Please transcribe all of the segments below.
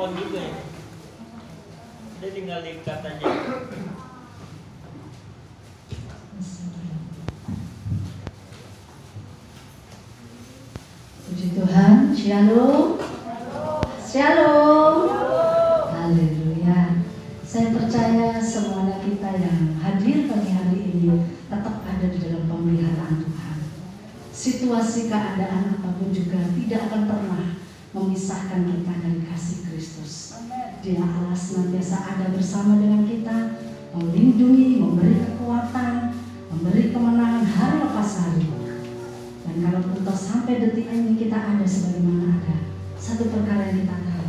on juga ya. Dia tinggal diikat aja. Puji Tuhan, shalom. Shalom. Haleluya. Saya percaya semuanya kita yang hadir pagi hari ini tetap ada di dalam pemeliharaan Tuhan. Situasi keadaan apapun juga tidak akan pernah memisahkan kita dari kasih Kristus. Dia Allah senantiasa ada bersama dengan kita, melindungi, memberi kekuatan, memberi kemenangan hari lepas hari. Dan kalau toh sampai detik ini kita ada sebagaimana ada, satu perkara yang kita tahu,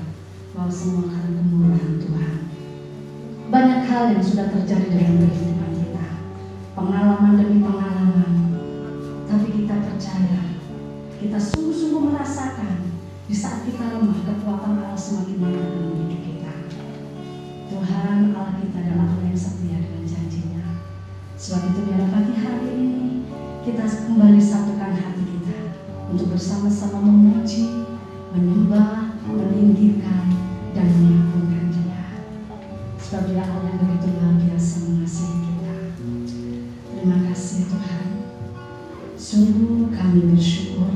bahwa semua karena kemurahan Tuhan. Banyak hal yang sudah terjadi dalam kehidupan kita, pengalaman demi pengalaman, tapi kita percaya, kita sungguh-sungguh merasakan di saat kita lemah, kekuatan Allah semakin nyata dalam hidup kita. Tuhan Allah kita adalah Allah yang setia dengan janjinya. Sebab itu biar pagi hari ini kita kembali satukan hati kita untuk bersama-sama memuji, menyembah, meninggikan, dan mengagungkan Dia. Sebab Dia Allah yang begitu luar biasa mengasihi kita. Terima kasih Tuhan. Sungguh kami bersyukur.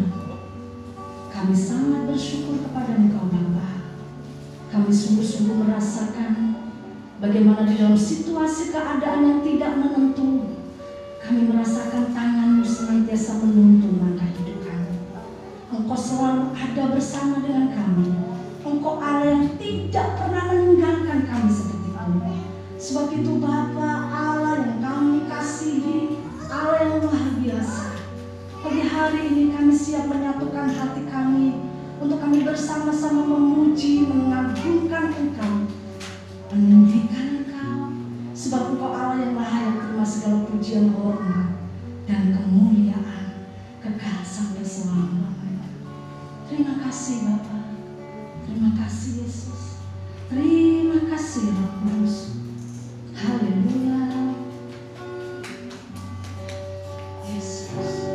Kami sangat bersyukur kepada Engkau Bapa. Kami sungguh-sungguh merasakan bagaimana di dalam situasi keadaan yang tidak menentu, kami merasakan tangan-Mu senantiasa menuntun langkah hidup kami. Engkau selalu ada bersama dengan kami. Engkau Allah yang tidak pernah meninggalkan kami sedetik pun. Sebab itu Bapa, Allah yang kami kasihi, Allah yang luar biasa. Pagi hari ini kami siap menyatukan hati kami untuk kami bersama-sama memuji, mengagungkan Engkau, meninggikan Engkau. Sebab Engkau Allah yang layak terima segala pujian, hormat, dan kemuliaan kekal sampai selama-lamanya. Terima kasih Bapa, terima kasih Yesus, terima kasih Roh Kudus. Haleluya. Yesus.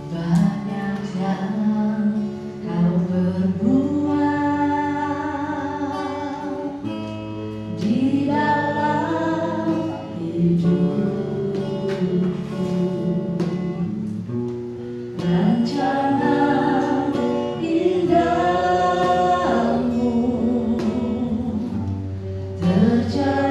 Banyak yang Kau berbuat di dalam hidupku. Rencana indahmu terjadi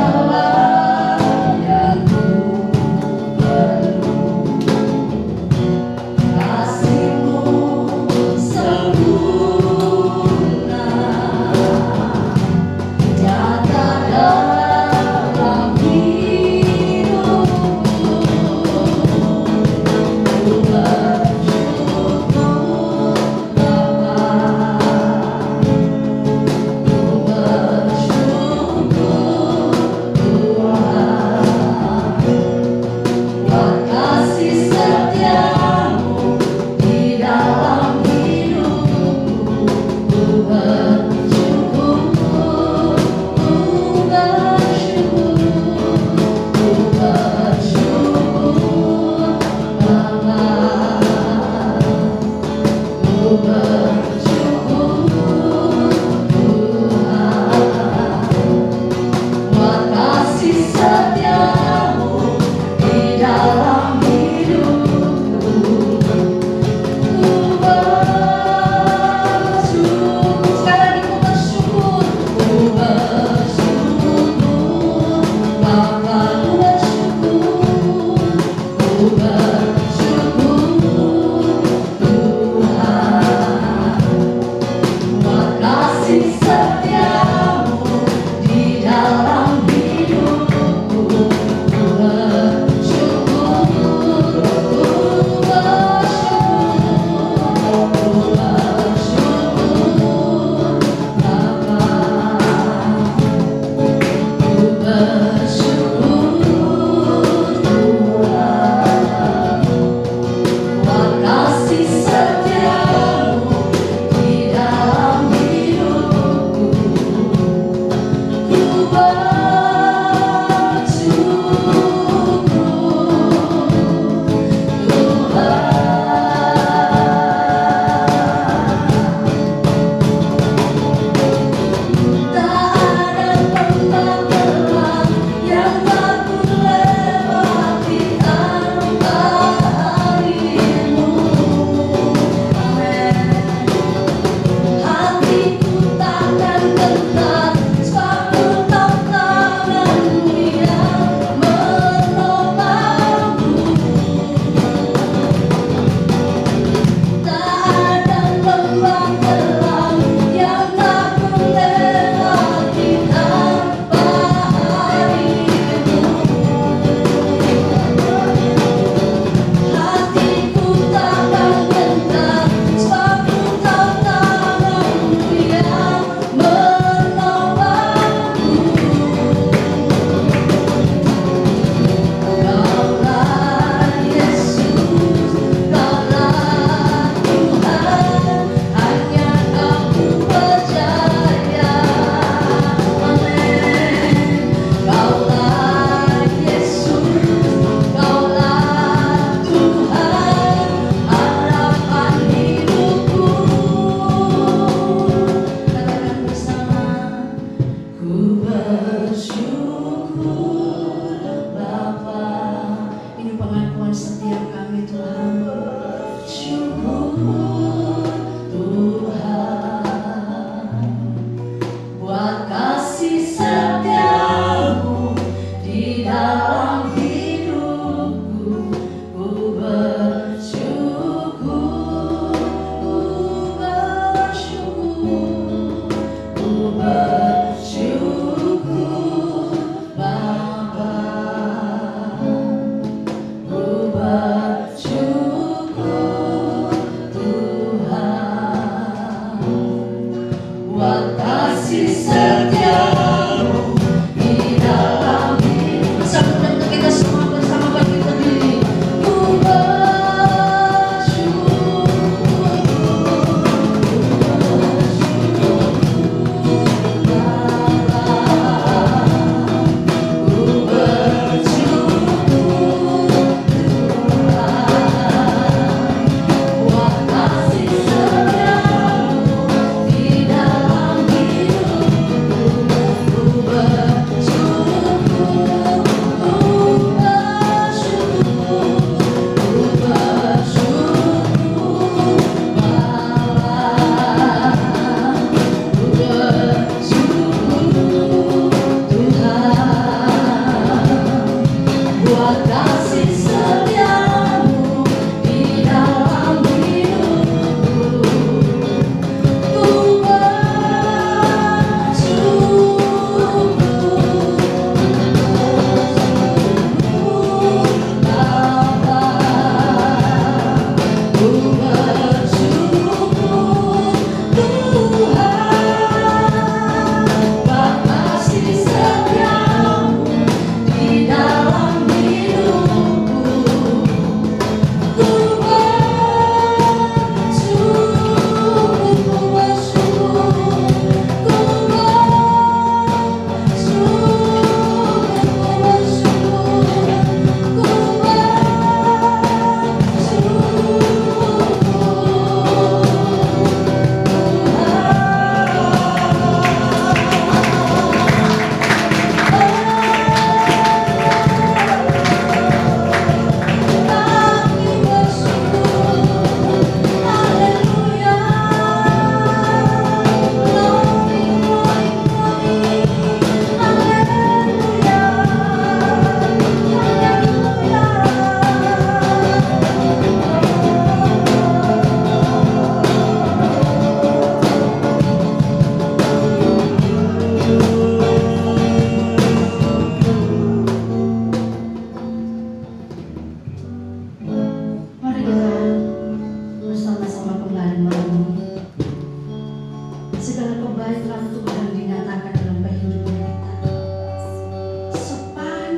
Bersyukur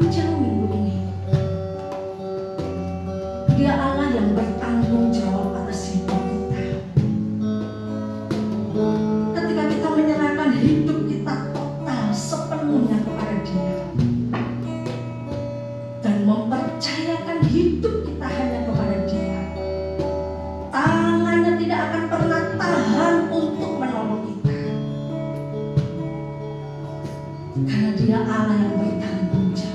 sepanjang minggu ini. Dia Allah yang bertanggung jawab atas hidup kita. Ketika kita menyerahkan hidup kita total sepenuhnya kepada Dia dan mempercayakan hidup kita hanya kepada Dia, tangannya tidak akan pernah tahan untuk menolong kita, karena Dia Allah yang bertanggung jawab.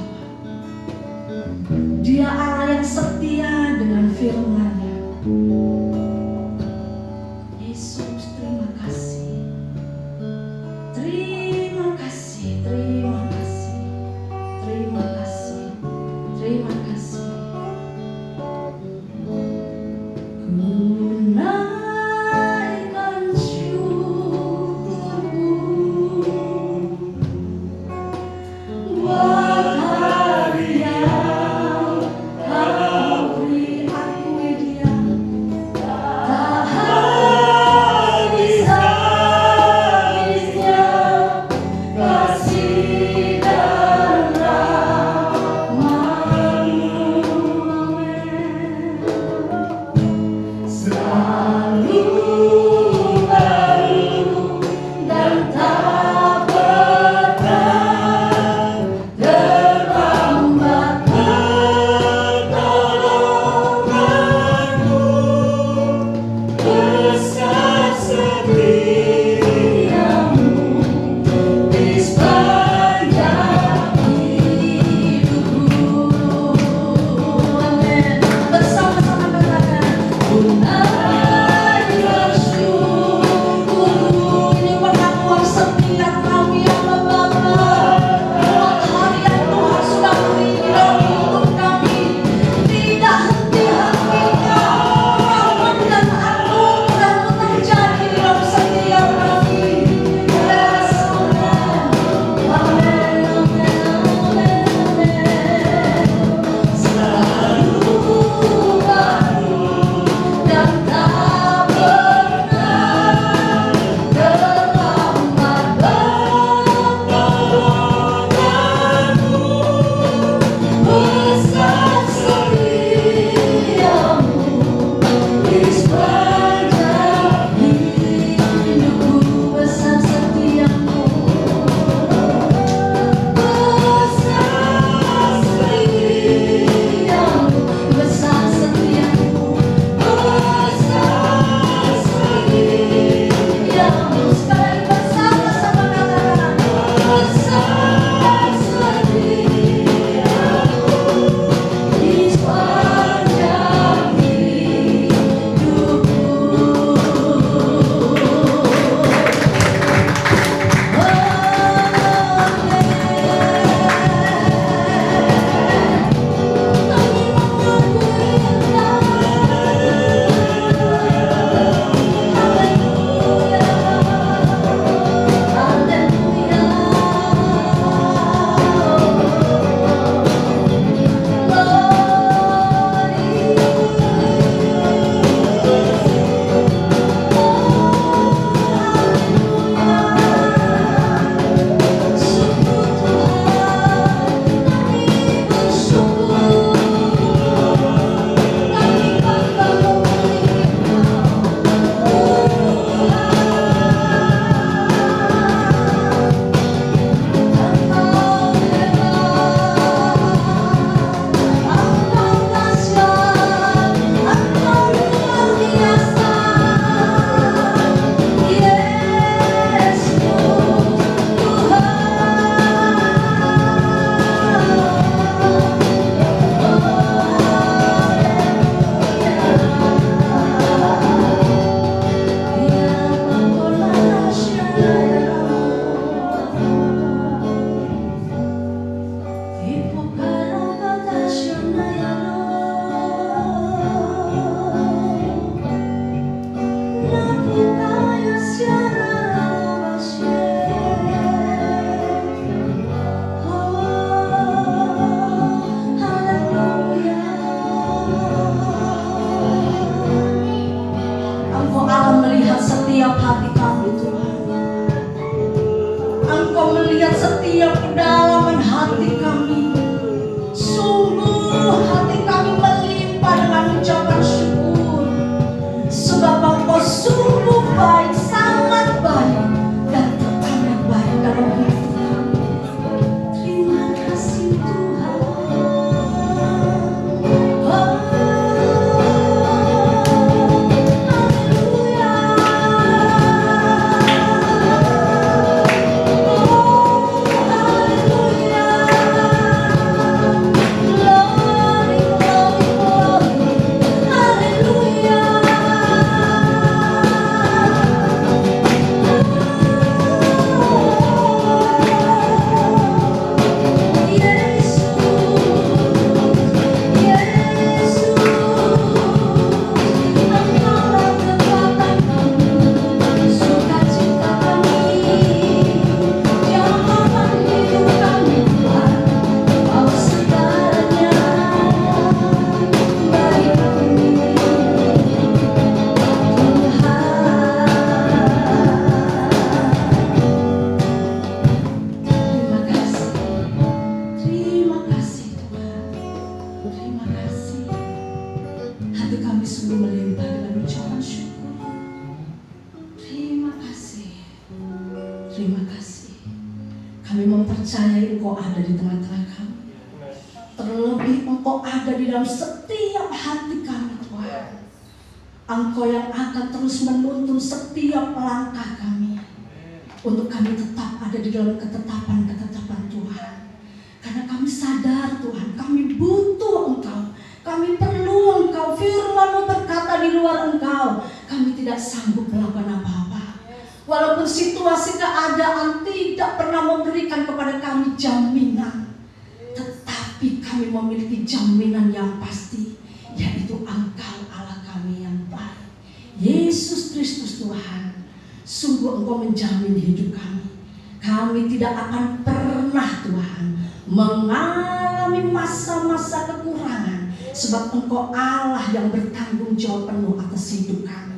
Terima kasih. Kami mempercayai Engkau ada di tengah-tengah kami. Terlebih Engkau ada di dalam setiap hati kami, Tuhan. Engkau yang akan terus menuntun setiap langkah kami, untuk kami tetap ada di dalam ketetapan-ketetapan Tuhan. Karena kami sadar Tuhan, kami butuh Engkau. Kami perlu Engkau. Firman-Mu berkata di luar Engkau, kami tidak sanggup melakukan apa-apa. Walaupun situasi keadaan tidak pernah memberikan kepada kami jaminan, tetapi kami memiliki jaminan yang pasti, yaitu Engkau Allah kami yang baik. Yesus Kristus Tuhan, sungguh Engkau menjamin hidup kami. Kami tidak akan pernah Tuhan mengalami masa-masa kekurangan, sebab Engkau Allah yang bertanggung jawab penuh atas hidup kami.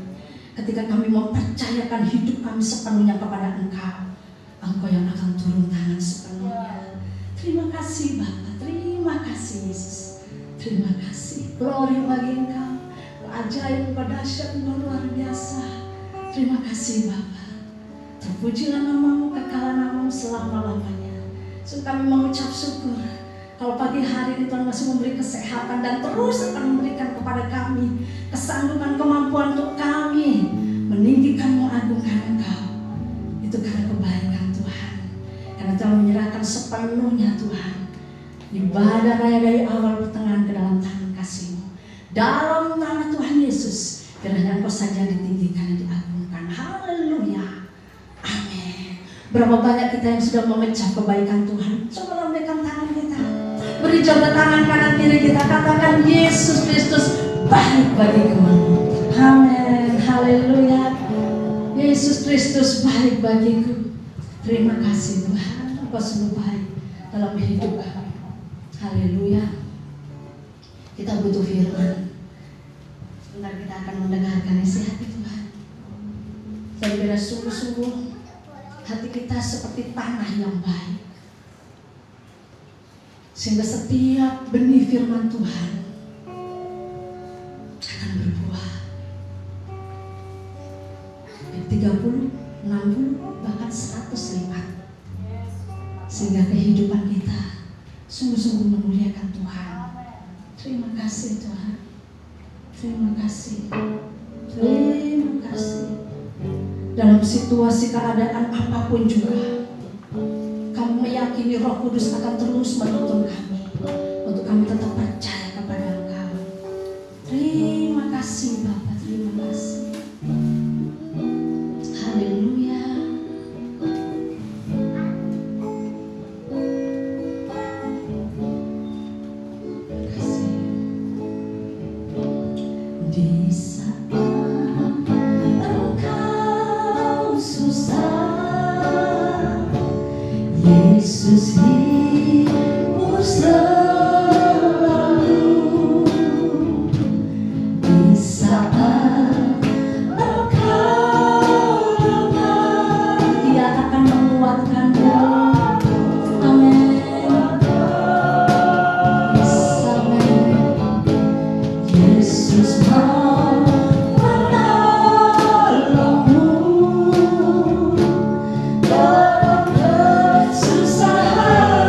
Ketika kami mempercayakan hidup kami sepenuhnya kepada Engkau, Engkau yang akan turun tangan sepenuhnya. Terima kasih Bapa, terima kasih Yesus, terima kasih. Glory bagi Engkau, ajaib, Engkau dahsyat, Engkau luar biasa. Terima kasih Bapa. Terpujilah nama-Mu, kekal nama-Mu selama-lamanya. So, kami mengucap syukur kalau pagi hari ini Tuhan masih memberi kesehatan dan terus akan memberikan kepada kami kesanggupan, kemampuan untuk kami meninggikan, mengagungkan Engkau. Itu karena kebaikan Tuhan. Karena Tuhan menyerahkan sepenuhnya Tuhan ibadah raya dari awal pertengahan ke dalam tangan kasih-Mu. Dalam nama Tuhan Yesus, kiranya Engkau saja ditinggikan dan diagungkan. Haleluya. Amin. Berapa banyak kita yang sudah memecah kebaikan Tuhan? Coba lambaikan tangan kita. Beri jabat tangan kanan kiri kita, katakan Yesus Kristus baik bagiku. Amin. Haleluya. Yesus Kristus baik bagiku. Terima kasih Tuhan, Engkau sungguh baik dalam hidup kami. Haleluya. Kita butuh firman. Sebentar kita akan mendengarkan isi hati Tuhan. Dan bila sungguh-sungguh hati kita seperti tanah yang baik, sehingga setiap benih firman Tuhan akan berbuah 30, 60, bahkan 100 lipat, sehingga kehidupan kita sungguh-sungguh memuliakan Tuhan. Terima kasih Tuhan. Terima kasih. Terima kasih. Dalam situasi keadaan apapun juga, kami meyakini Roh Kudus akan terus menuntun kami untuk kami tetap percaya kepada Engkau. Terima kasih Bapa, terima kasih. Haleluya. Terima kasih. Di saat Engkau susah, Yesus hibur selalu. Di saat Engkau lemah, Dia akan menguatkanmu. Amin. Yesus mau menolongmu dalam kesusahan.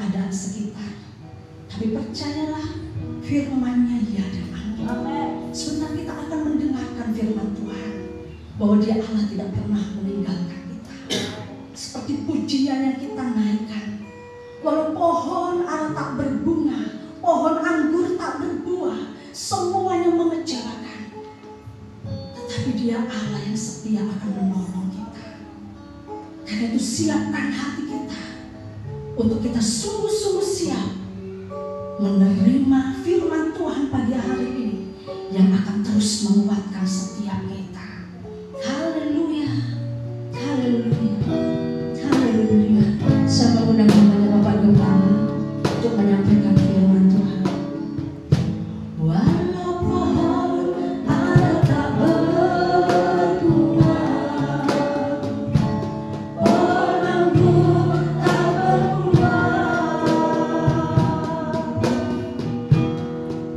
keadaan sekitar. Tapi percayalah, firman-Nya ya dan amin. Sebentar kita akan mendengarkan firman Tuhan, bahwa Dia Allah tidak pernah meninggalkan kita. Seperti pujian yang kita naikkan, walau pohon ara tak berbunga, pohon anggur tak berbuah, semuanya mengecewakan, tetapi Dia Allah yang setia akan menolong kita. Karena itu siapkan hati kita untuk kita sungguh-sungguh siap menerima firman Tuhan pagi hari ini yang akan terus menguatkan setiap kita. Haleluya, haleluya, haleluya. Saya mengundang kepada Bapak Gembala untuk menyampaikan firman Tuhan. Walau pohon ara tak berbunga, pohon anggur tak berbuah,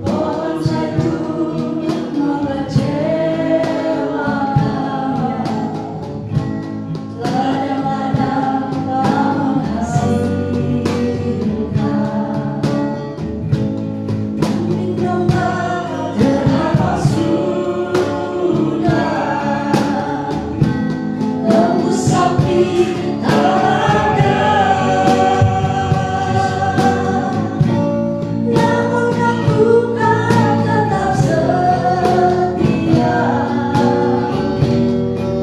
pohon zaitun mengecewakan, ladang-ladang tak menghasilkan, kambing domba terhapus sudah, lembu sapi tak ada. Namun aku kan tetap setia,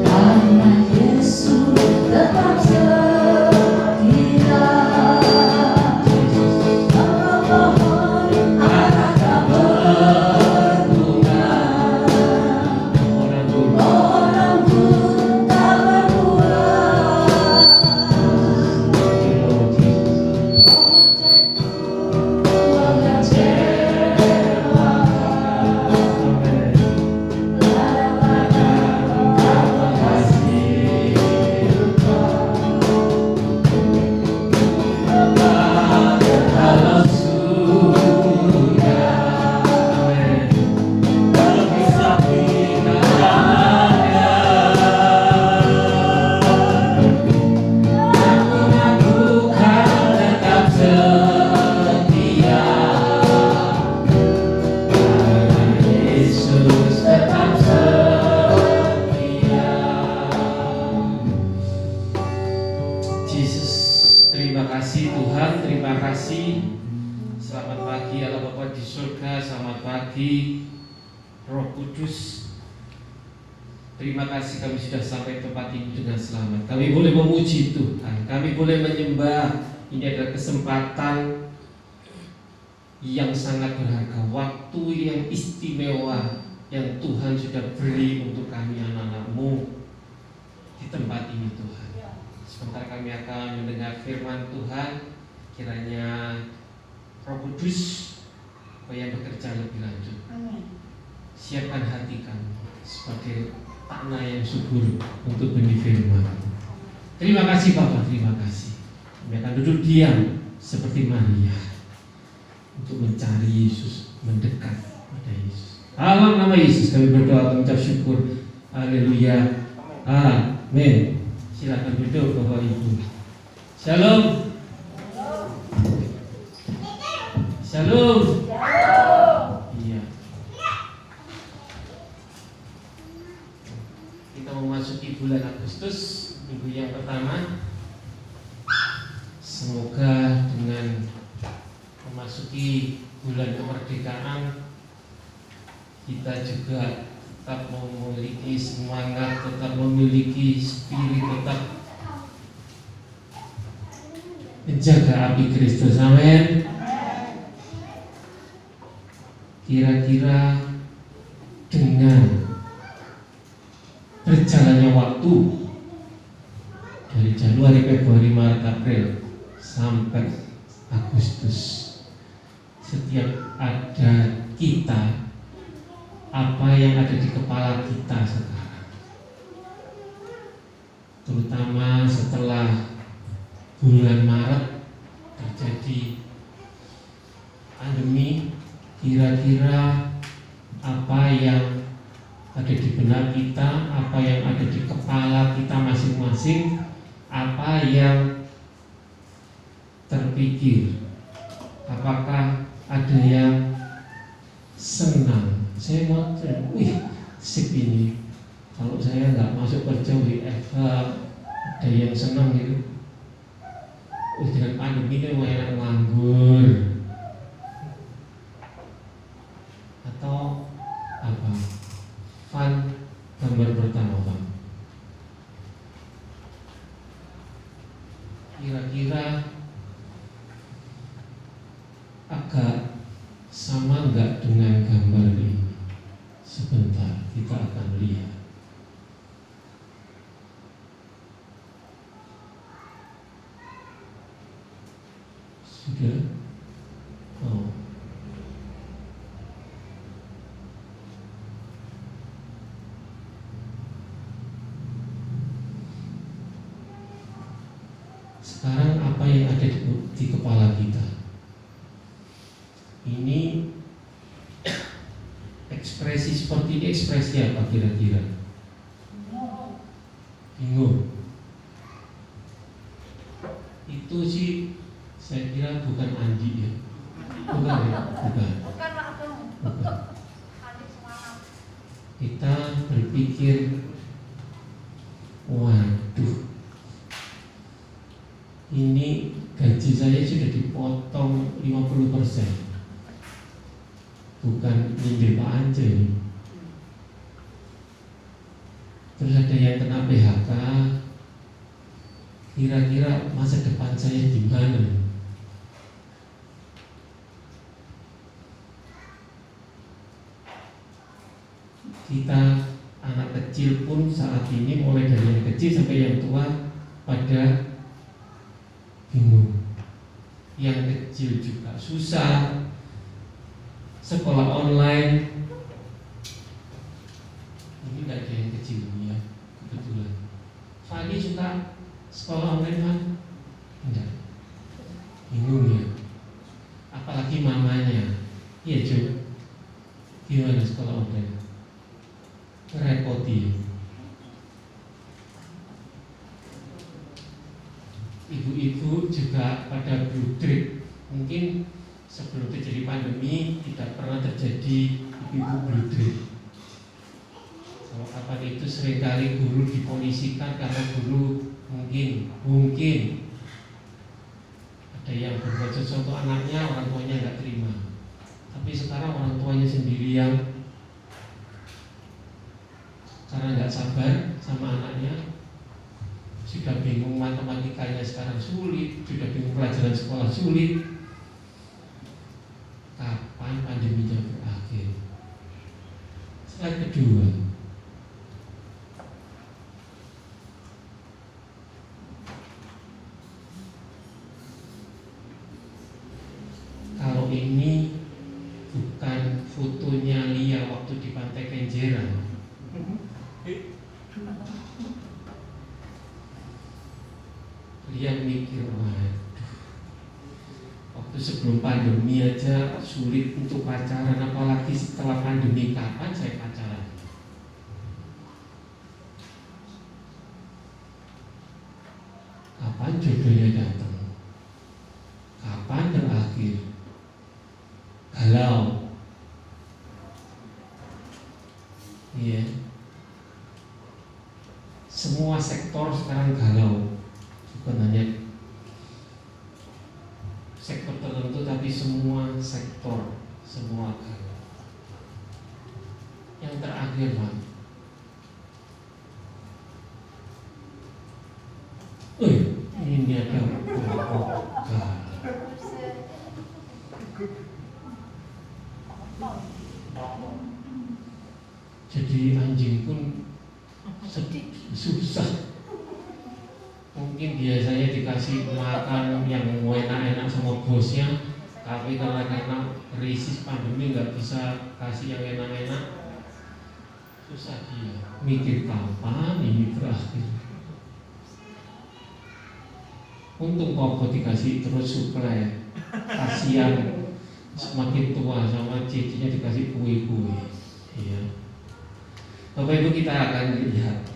karena Yesus tetap setia. Walau pohon ara tak berbunga, pohon anggur tak berbuah, pohon zaitun mengecewakan, ladang-ladang tak menghasilkan, kalau sudah Lembu sapi tak ada. namun aku kan tetap setia, karena Yesus tetap setia. Yesus, terima kasih Tuhan, terima kasih. Selamat pagi Allah Bapa di surga, selamat pagi Roh Kudus. Terima kasih kami sudah sampai tempat ini dengan selamat. Kami boleh memuji Tuhan, kami boleh menyembah. Ini adalah kesempatan yang sangat berharga, waktu yang istimewa yang Tuhan sudah beri untuk kami anak-anak-Mu di tempat ini Tuhan. Sebentar kami akan mendengar firman Tuhan. Kiranya Roh Kudus yang bekerja lebih lanjut. Siapkan hati kami sebagai tanah yang subur untuk benih firman. Terima kasih Bapak, terima kasih. Kami akan duduk diam seperti Maria untuk mencari Yesus, mendekat pada Yesus. Dalam nama Yesus kami berdoa, mengucap syukur. Haleluya. Amin. Silakan duduk Bapak Ibu. Shalom. Shalom. Iya. Kita memasuki bulan Agustus, minggu yang pertama. Semoga dengan memasuki bulan kemerdekaan kita juga tetap memiliki semangat, tetap memiliki spirit, tetap menjaga api Kristus. Amin. Kira-kira dengan berjalannya waktu dari Januari, Februari, Maret, April sampai Agustus, setiap ada kita, apa yang ada di kepala kita sekarang, terutama setelah bulan Maret terjadi pandemi, kira-kira apa yang ada di benak kita, apa yang ada di kepala kita masing-masing, apa yang berpikir, apakah ada yang senang? Saya mau, sip ini. Kalau saya nggak masuk kerja WFH, ada yang senang gitu. Dengan pandemi ini mau enak nganggur. Atau apa? Fun gambar pertama, Bang. Kira-kira agak sama enggak dengan gambar ini? Sebentar, kita akan lihat. Sudah? Oh. Sekarang apa yang ada di kepala kita? Ini ekspresi seperti ini, ekspresi apa kira-kira? Bingung. Itu sih saya kira bukan Andi ya. Bukan ya? Bukan. Bukan. Kita berpikir, waduh, ini gaji saya sudah dipotong 50%. Bukan nyindir Pak Ance ini. Terus ada yang kena PHK. Kira-kira masa depan saya gimana? Kita anak kecil pun saat ini, mulai dari yang kecil sampai yang tua, pada bingung. Yang kecil juga susah. Sekolah online ini nggak ada yang kecil ya, kebetulan. Fani suka sekolah online kan? Enggak. Bingung ya. Apalagi mamanya. Iya Jo. Gimana sekolah online? Repoti. Ibu-ibu juga pada bludrik. Mungkin sebelum terjadi pandemi tidak pernah terjadi ibu-ibu bludrik. Kalau kapan itu seringkali guru dipolisikan karena guru mungkin ada yang berbuat sesuatu anaknya, orang tuanya nggak terima. Tapi sekarang orang tuanya sendiri yang karena nggak sabar sama anaknya, sudah bingung matematikanya sekarang sulit, sudah bingung pelajaran sekolah sulit. Kapan pandeminya berakhir? Slide kedua. Kalau ini bukan fotonya Lia waktu di Pantai Kenjeran. Lia mikir, waduh, waktu sebelum pandemi aja sulit untuk pacaran, apalagi setelah pandemi, kapan saya pacaran? Kapan jodohnya datang? Kapan berakhir? Galau. Iya. Semua sektor sekarang galau. Bukan hanya sektor tertentu, tapi semua sektor, semua galau. Yang terakhir, Pak. Ini ada jadi anjing pun susah. Mungkin biasanya dikasih makan yang enak-enak sama bosnya, tapi karena krisis pandemi nggak bisa kasih yang enak-enak, susah dia mikir kapan ini berakhir. Untung Koko dikasih terus suplai, kasihan semakin tua sama cicinya dikasih kue-kue. Iya. Bapak Ibu, kita akan lihat,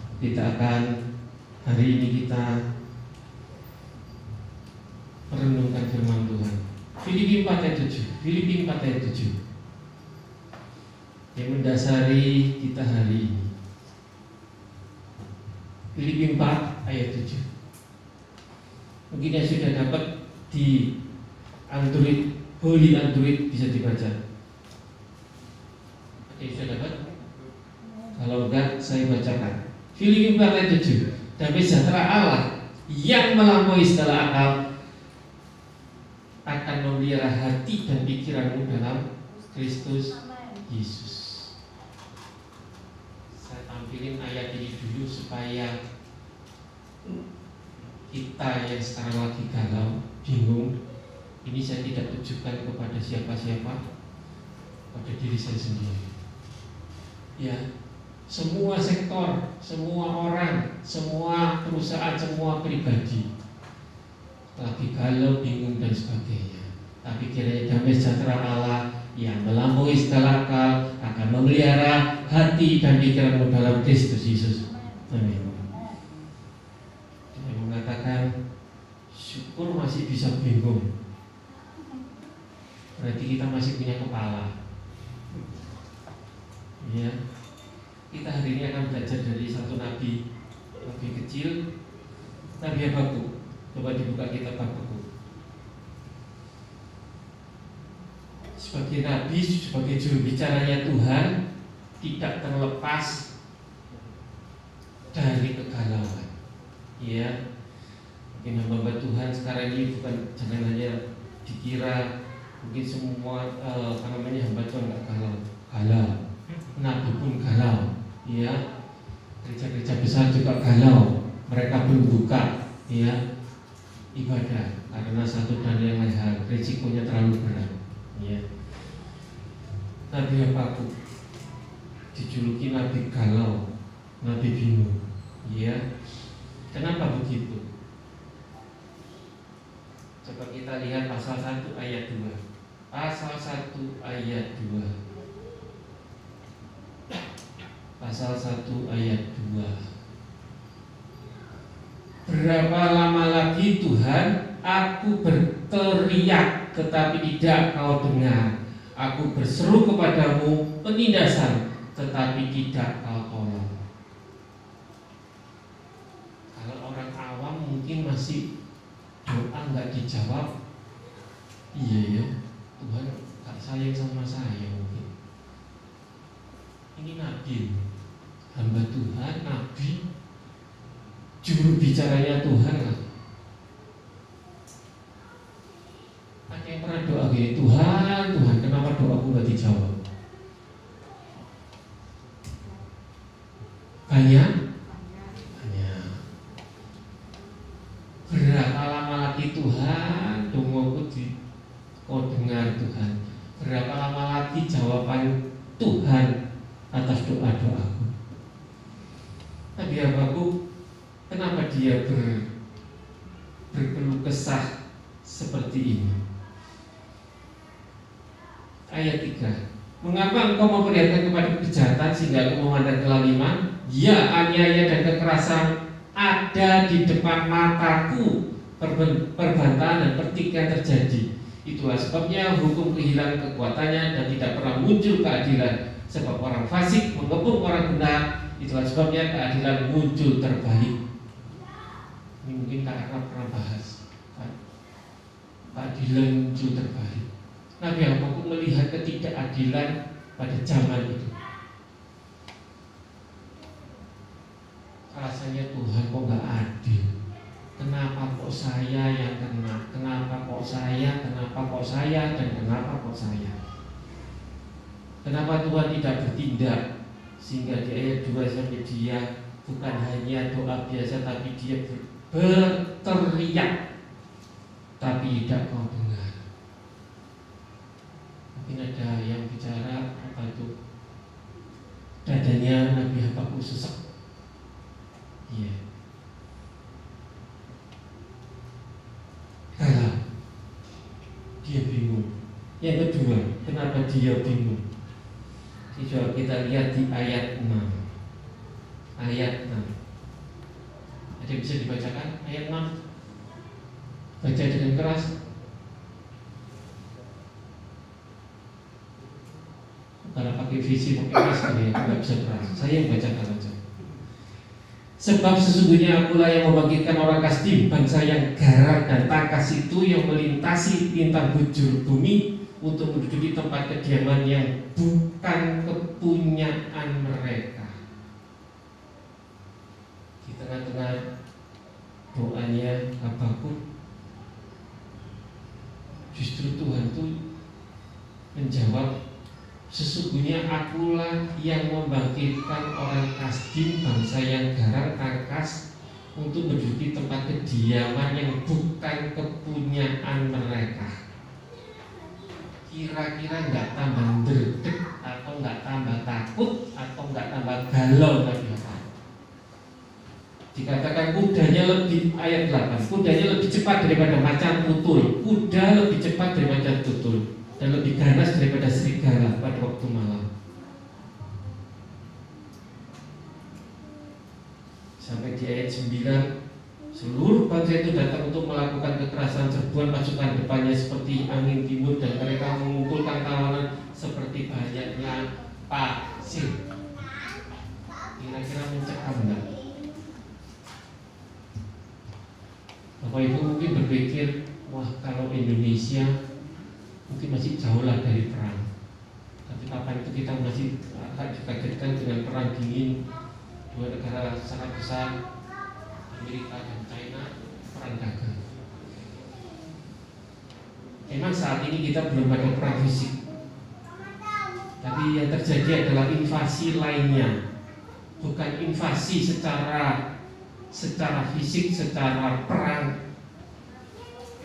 hari ini kita merenungkan firman Tuhan. Filipi 4 ayat 7. Filipi 4 ayat 7 yang mendasari kita hari ini. Filipi 4 ayat 7. Mungkin yang sudah dapat di Android, Holy Android bisa dibaca. Yang sudah dapat? Kalau enggak, saya bacakan. Filipi 4 ayat 7. Damai sejahtera Allah yang melampaui segala akal akan memelihara hati dan pikiranmu dalam Kristus Yesus. Saya tampilin ayat ini dulu supaya kita yang sekarang lagi galau, bingung, ini saya tidak tujukan kepada siapa-siapa, pada diri saya sendiri. Ya, semua sektor, semua orang, semua perusahaan, semua pribadi lagi galau, bingung dan sebagainya. Tapi kiranya damai sejahtera Allah yang melampaui segala akal akan memelihara hati dan pikiranmu dalam Kristus Yesus. Amin. Dia mengatakan syukur masih bisa bingung. Berarti kita masih punya kepala. Ya. Kita hari ini akan belajar dari satu nabi kecil, Nabi Habakuk. Coba dibuka kitab Habakuk. Sebagai nabi, sebagai juru bicaranya Tuhan, tidak terlepas dari kegalauan. Ya, mungkin hamba Tuhan sekarang ini bukan, jangan hanya dikira mungkin semua hamba Tuhan nggak galau, nabi pun galau. Ya, gereja-gereja besar juga galau, mereka belum buka ya ibadah karena satu dan yang lain hal, risikonya terlalu berat. Ya, Nabi Habakuk dijuluki nabi galau, nabi bingung. Ya, kenapa begitu? Coba kita lihat pasal 1 ayat 2. Pasal 1 ayat 2. Pasal 1 ayat 2. Berapa lama lagi Tuhan aku berteriak tetapi tidak kau dengar, aku berseru kepadamu penindasan tetapi tidak kau tolong. Kalau orang awam mungkin masih doa nggak dijawab, iya ya, Tuhan gak sayang sama saya mungkin. Ini nabi, hamba Tuhan, nabi, juru bicaranya Tuhan lah. Ada yang pernah doa gini, Tuhan, Tuhan, kenapa doaku gak dijawab? Banyak? Banyak. Berapa lama lagi Tuhan, dongoku kau dengar Tuhan? Berapa lama lagi jawaban Tuhan atas doa-doaku? Nabi Habakuk, kenapa dia berkeluh kesah seperti ini? Ayat 3. Mengapa engkau memperlihatkan kepada kejahatan sehingga aku memandang kelaliman? Ya, aniaya dan kekerasan ada di depan mataku, perbantahan dan pertikaian terjadi. Itulah sebabnya hukum kehilangan kekuatannya dan tidak pernah muncul keadilan. Sebab orang fasik mengepung orang benar. Itulah sebabnya keadilan muncul terbalik. Ini mungkin Kak Arab pernah bahas, keadilan muncul terbalik. Nabi Habakuk melihat ketidakadilan pada zaman itu. Rasanya Tuhan kok gak adil. Kenapa kok saya yang kena? Kenapa kok saya? Kenapa kok saya? Dan kenapa kok saya? Kenapa Tuhan tidak bertindak? Sehingga di ayat 2 sampai dia bukan hanya doa biasa, tapi dia berteriak, tapi tidak kau dengar. Mungkin ada yang bicara apa itu? Dadanya Nabi Habakuk sesak. Iya. Galau. Dia bingung. Yang kedua, kenapa dia bingung? Coba kita lihat di ayat 6. Ayat 6. Ada yang bisa dibacakan? Ayat 6. Baca dengan keras. pakai visi, pakai masker ya, aku nggak bisa berasa. Saya yang bacakan aja. Sebab sesungguhnya akulah yang membangkitkan orang Kasdim, bangsa yang garang dan tangkas itu, yang melintasi lintang bujur bumi untuk menduduki tempat kediaman yang bukan kepunyaan mereka. Di tengah-tengah doanya Habakuk, justru Tuhan itu menjawab, sesungguhnya akulah yang membangkitkan orang Kasdim, bangsa yang garang tangkas, untuk menduduki tempat kediaman yang bukan kepunyaan mereka. Kira-kira nggak tambah derdek atau nggak tambah takut atau nggak tambah galau Nabi Habakuk? Dikatakan kudanya lebih, ayat 8, kudanya lebih cepat daripada macan tutul, kuda lebih cepat dari macan tutul, dan lebih ganas daripada serigala pada waktu malam. Sampai di ayat 9, seluruh bangsa itu datang untuk melakukan kekerasan serbuan pasukan depannya seperti angin timur, dan mereka mengumpulkan kawanan seperti banyaknya pasir. Kira-kira mencekam enggak? Bapak Ibu mungkin berpikir, wah kalau Indonesia mungkin masih jauh lah dari perang. Tapi kapan itu kita masih akan dikagetkan dengan perang dingin, dua negara sangat besar, Amerika dan China, perang dagang. Memang saat ini kita belum ada perang fisik, tapi yang terjadi adalah invasi lainnya, bukan invasi secara fisik, secara perang,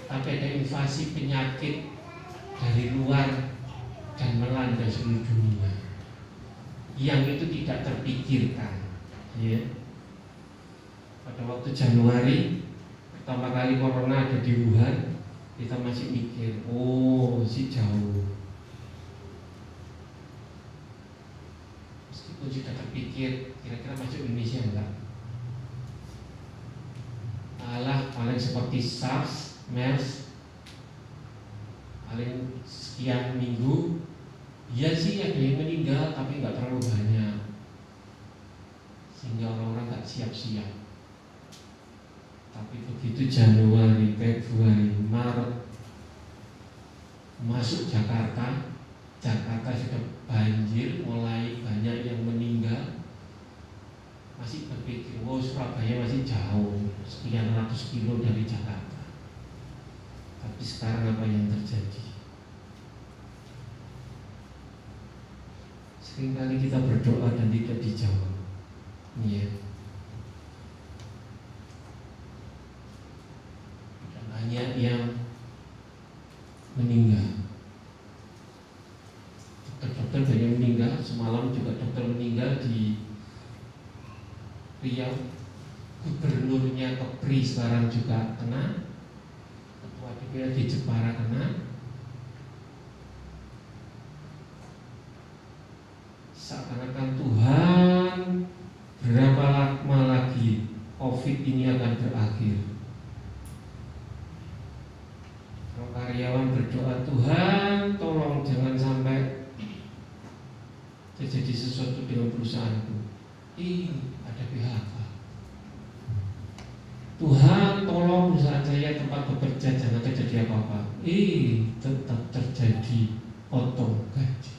tapi ada invasi penyakit dari luar dan melanda seluruh dunia yang itu tidak terpikirkan. Ya. Pada waktu Januari pertama kali corona ada di Wuhan, kita masih mikir, oh masih jauh. Meskipun sudah terpikir, kira-kira masuk Indonesia enggak? Alah, paling seperti SARS, MERS, paling sekian minggu. Ya sih ada yang meninggal, tapi nggak terlalu banyak, sehingga orang-orang nggak siap-siap. Tapi begitu Januari, Februari, Maret masuk Jakarta sudah banjir, mulai banyak yang meninggal. Masih berpikir, wow Surabaya masih jauh, sekian ratus kilo dari Jakarta. Tapi sekarang apa yang terjadi? Seringkali kita berdoa dan tidak dijawab. Iya. Dan banyak yang meninggal. Dokter-dokter banyak meninggal. Semalam juga dokter meninggal di Riau. Gubernurnya Kepri sekarang juga kena. Ketua DPRD Jepara kena. Seakan-akan Tuhan, berapa lama lagi COVID ini akan berakhir? Kalau karyawan berdoa, Tuhan tolong jangan sampai terjadi sesuatu dengan perusahaanku. Ada PHK. Tuhan tolong perusahaan saya tempat bekerja jangan terjadi apa-apa. Tetap terjadi potong gaji.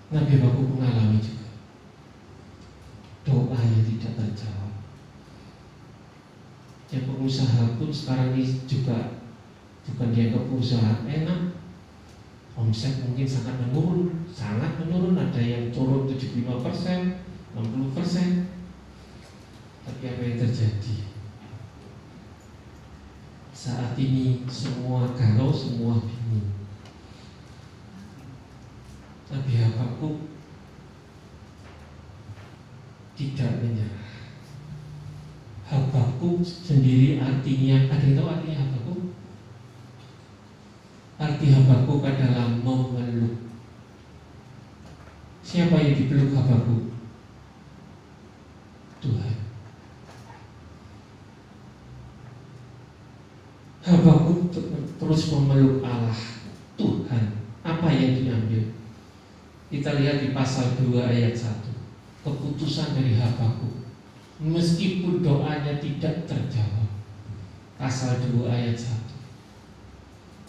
Nabi Habakuk mengalami juga doanya tidak terjawab. Ya pengusaha pun sekarang ini juga bukan dianggap perusahaan enak. Omset mungkin sangat menurun. Ada yang turun 75%, 60%. Tapi apa yang terjadi? Saat ini semua galau, semua bingung. Nabi Habakuk tidak menyerah. Habakuk sendiri artinya, ada yang tahu artinya Habakuk? Arti Habakuk adalah memeluk. Siapa yang dipeluk Habakuk? Tuhan. Habakuk terus memeluk Allah, Tuhan. Apa yang diambil? Kita lihat di pasal 2 ayat 1. Keputusan dari Habakuk, meskipun doanya tidak terjawab. Pasal 2 ayat 1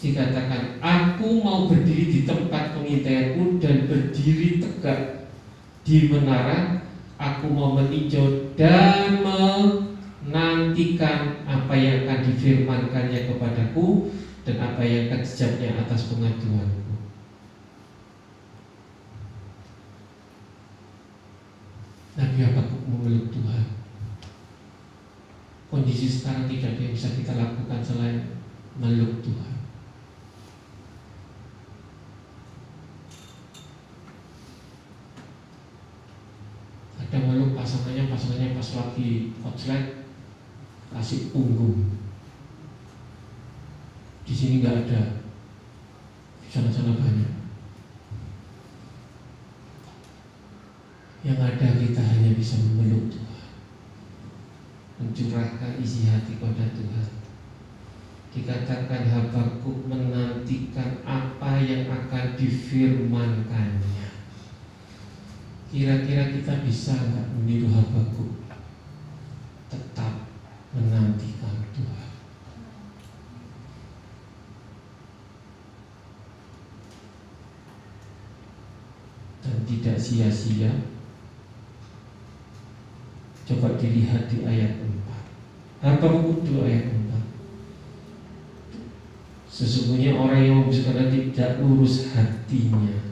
dikatakan, aku mau berdiri di tempat pengintaianku dan berdiri tegak di menara. Aku mau meninjau dan menantikan apa yang akan difirmankannya kepadaku dan apa yang akan dijawabnya atas pengaduanku. Nabi Habakuk memeluk Tuhan. Kondisi sekarang tidak ada yang bisa kita lakukan selain meluk Tuhan. Ada meluk pasangannya pas lagi konslet, kasih punggung. Di sini nggak ada, di sana-sana banyak. Yang ada kita hanya bisa memeluk Tuhan, mencurahkan isi hati kepada Tuhan. Dikatakan Habakuk menantikan apa yang akan difirmankannya. Kira-kira kita bisa nggak meniru Habakuk? Tetap menantikan Tuhan. Dan tidak sia-sia. Coba dilihat di ayat 4. Habakuk 2 ayat 4. Sesungguhnya orang yang membusukkan tidak lurus hatinya.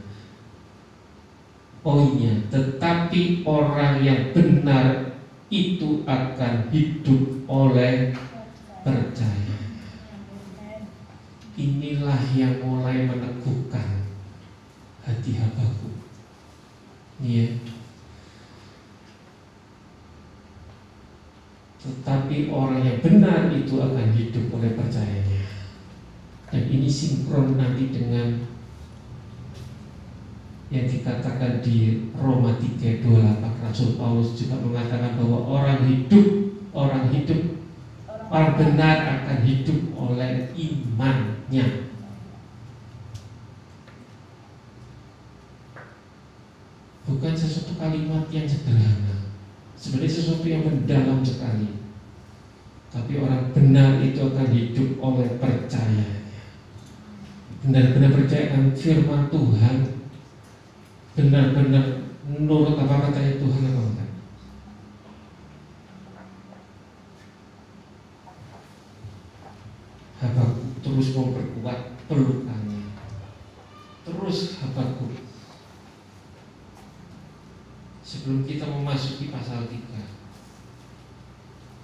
Poinnya, tetapi orang yang benar itu akan hidup oleh percaya. Inilah yang mulai meneguhkan hati Habakuk. Ya. Tetapi orang yang benar itu akan hidup oleh percayanya. Dan ini sinkron nanti dengan yang dikatakan di Roma 3:28. Rasul Paulus juga mengatakan bahwa orang benar akan hidup oleh imannya. Bukan sesuatu kalimat yang sederhana, sebenarnya sesuatu yang mendalam sekali. Tapi orang benar itu akan hidup oleh percaya. Benar-benar percaya akan firman Tuhan, benar-benar menurut apa katanya Tuhan apa enggak. Habakuk terus memperkuat pelukannya. Terus Habakuk. Sebelum kita memasuki pasal 3,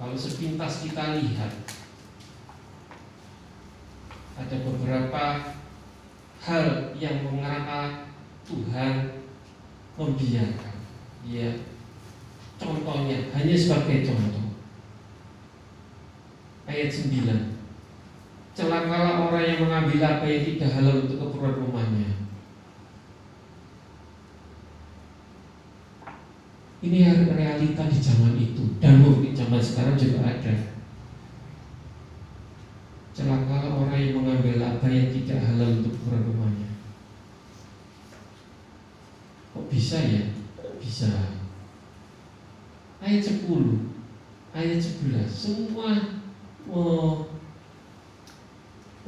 kalau sepintas kita lihat, ada beberapa hal yang mengapa Tuhan membiarkan. Ya, contohnya hanya sebagai contoh. Ayat 9. Celakalah orang yang mengambil apa yang tidak halal untuk keperluan rumahnya. Ini realita di zaman itu, dan mungkin zaman sekarang juga ada. Celakalah orang yang mengambil apa yang tidak halal untuk keperluan rumahnya. Kok bisa ya? Bisa. Ayat 10, ayat 11, semua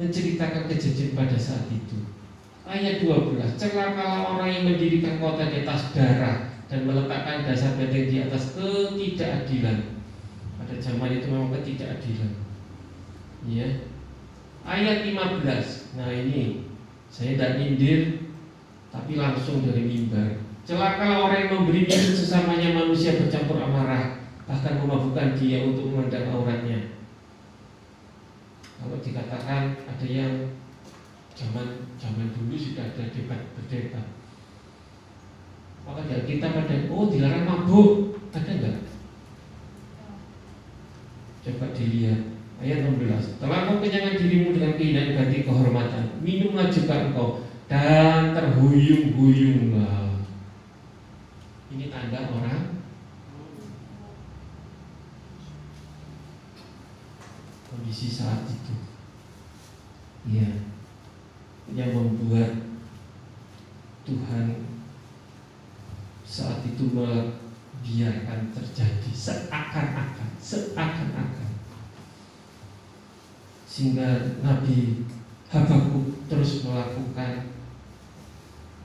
menceritakan kejadian pada saat itu. Ayat 12, celakalah orang yang mendirikan kota di atas darah dan meletakkan dasar benteng di atas ketidakadilan. Pada zaman itu memang ketidakadilan. Ya. Ayat 15. Nah ini saya tidak nyindir, tapi langsung dari mimbar. Celakalah orang yang memberi minum sesamanya manusia bercampur amarah, bahkan memabukkan dia untuk memandang auratnya. Kalau dikatakan ada yang zaman dulu sudah ada berdebat. Maka kita pada dilarang mabuk, ada enggak? Coba dilihat ayat 16. Telah kau kenyangkan dirimu dengan keindahan ganti kehormatan, minumlah juga engkau dan terhuyung-huyunglah. Ini tanda orang kondisi saat itu. Ya, yang membuat Tuhan saat itu membiarkan terjadi seakan-akan sehingga Nabi Habakuk terus melakukan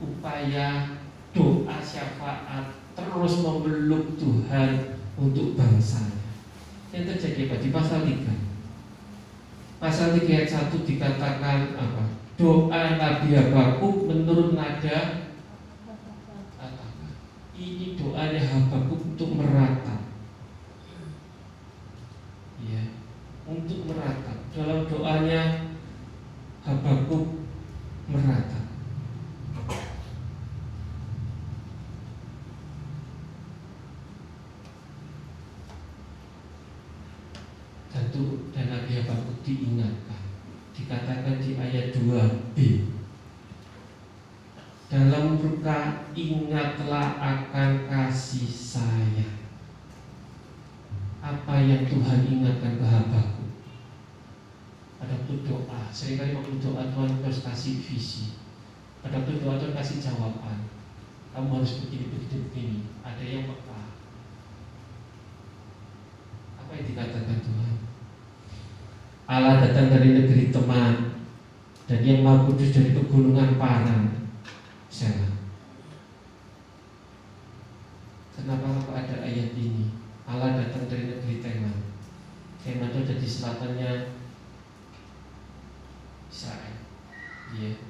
upaya doa syafaat, terus memeluk Tuhan untuk bangsanya. Yang terjadi apa? Di pasal 3 ayat 1 dikatakan apa? Doa Nabi Habakuk menurut nada katakan. Ini doanya Habakuk untuk meratap. Ya, untuk meratap. Dalam doanya Habakuk meratap. Dan Nabi Habakuk diingatkan, dikatakan di ayat 2b, dalam berkah ingatlah akan kasih saya. Apa yang Tuhan ingatkan ke Habakuk? Ada doa, seringkali waktu doa Tuhan harus kasih visi. Ada doa Tuhan kasih jawaban. Kamu harus begini. Ada yang peka. Apa yang dikatakan Tuhan? Allah datang dari negeri Teman, dan yang Maha Kudus dari pegunungan Paran. Selah. Kenapa ada ayat ini? Allah datang dari negeri Teman. Teman itu ada di selatannya Israel. Ya.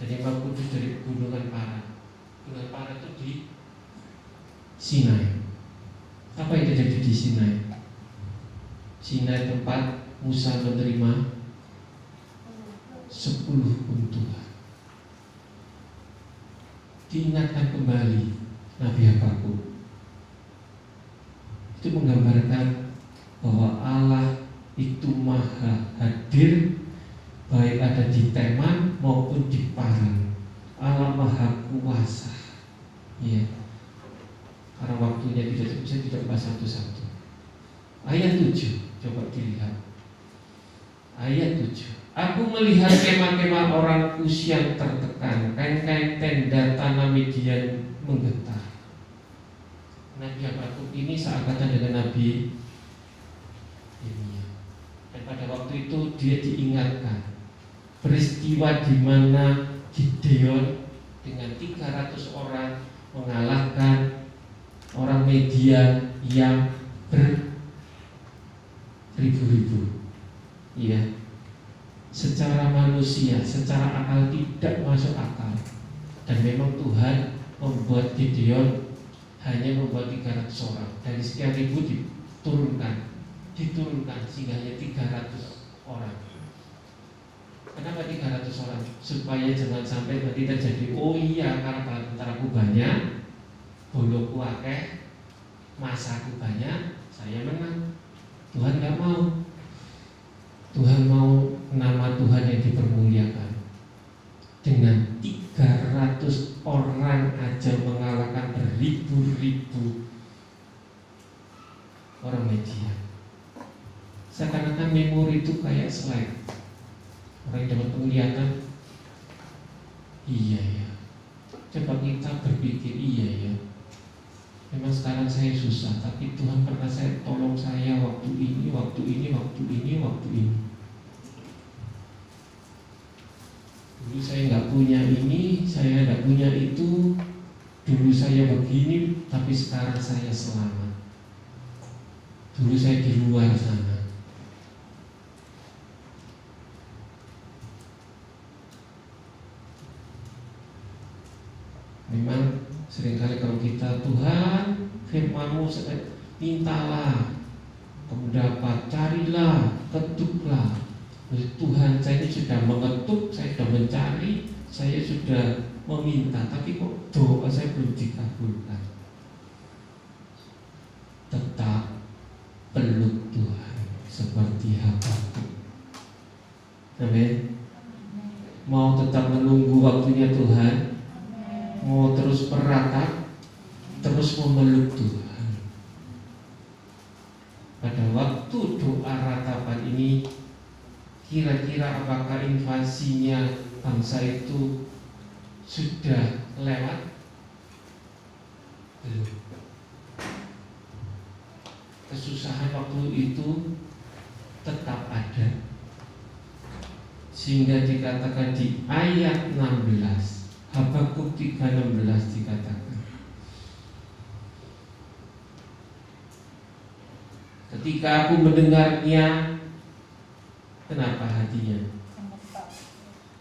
Jadi Maha Kudus dari pegunungan Paran. Pegunungan Paran itu di Sinai. Apa yang terjadi di Sinai? Sinai tempat Musa menerima 10 untuhan. Diingatkan kembali Nabi Habakuk. Itu menggambarkan bahwa Allah itu maha hadir, baik ada di Teman maupun di Paran. Allah maha kuasa. Ya. Karena waktunya tidak bisa bahas satu-satu. Ayat 7, coba dilihat. Ayat 7. Aku melihat kemah-kemah orang Kus yang tertekan, kain-kain tenda tanah Midian menggetar. Nabi Habakuk ini seangkatan dengan Nabi Yeremia. Dan pada waktu itu dia diingatkan peristiwa di mana Gideon dengan 300 orang mengalahkan orang Midian yang beribu-ribu. Iya, secara manusia, secara akal tidak masuk akal. Dan memang Tuhan membuat Gideon hanya membuat 300 orang. Dari sekian ribu diturunkan sehingga hanya 300 orang. Kenapa 300 orang? Supaya jangan sampai nanti terjadi, oh iya karena tentaraku banyak, boloku akeh, masaku banyak, saya menang. Tuhan gak mau. Tuhan mau nama Tuhan yang dipermuliakan. Dengan 300 orang aja mengalahkan beribu-ribu orang Midian. Seakan-akan memori itu kayak slide. Orang yang dapat penglihatan, iya ya. Coba kita berpikir, iya ya. Memang sekarang saya susah, tapi Tuhan pernah saya tolong saya waktu ini. Dulu saya nggak punya ini, saya nggak punya itu. Dulu saya begini, tapi sekarang saya selamat. Dulu saya di luar sana. Memang seringkali kalau kita, Tuhan firman-Mu, mintalah, kamu dapat, carilah, ketuklah. Tuhan, saya ini sudah mengetuk, saya sudah mencari, saya sudah meminta, tapi kok doa saya belum dikabulkan. Tetap peluk Tuhan seperti Habakuk. Amin. Mau tetap menunggu waktunya Tuhan, mau terus meratap, terus memeluk Tuhan. Pada waktu doa ratapan ini, Kira-kira apakah invasinya bangsa itu sudah lewat? Belum. Kesusahan waktu itu tetap ada, sehingga dikatakan di ayat 16, Habakuk 3:16 dikatakan, ketika aku mendengarnya, kenapa hatinya?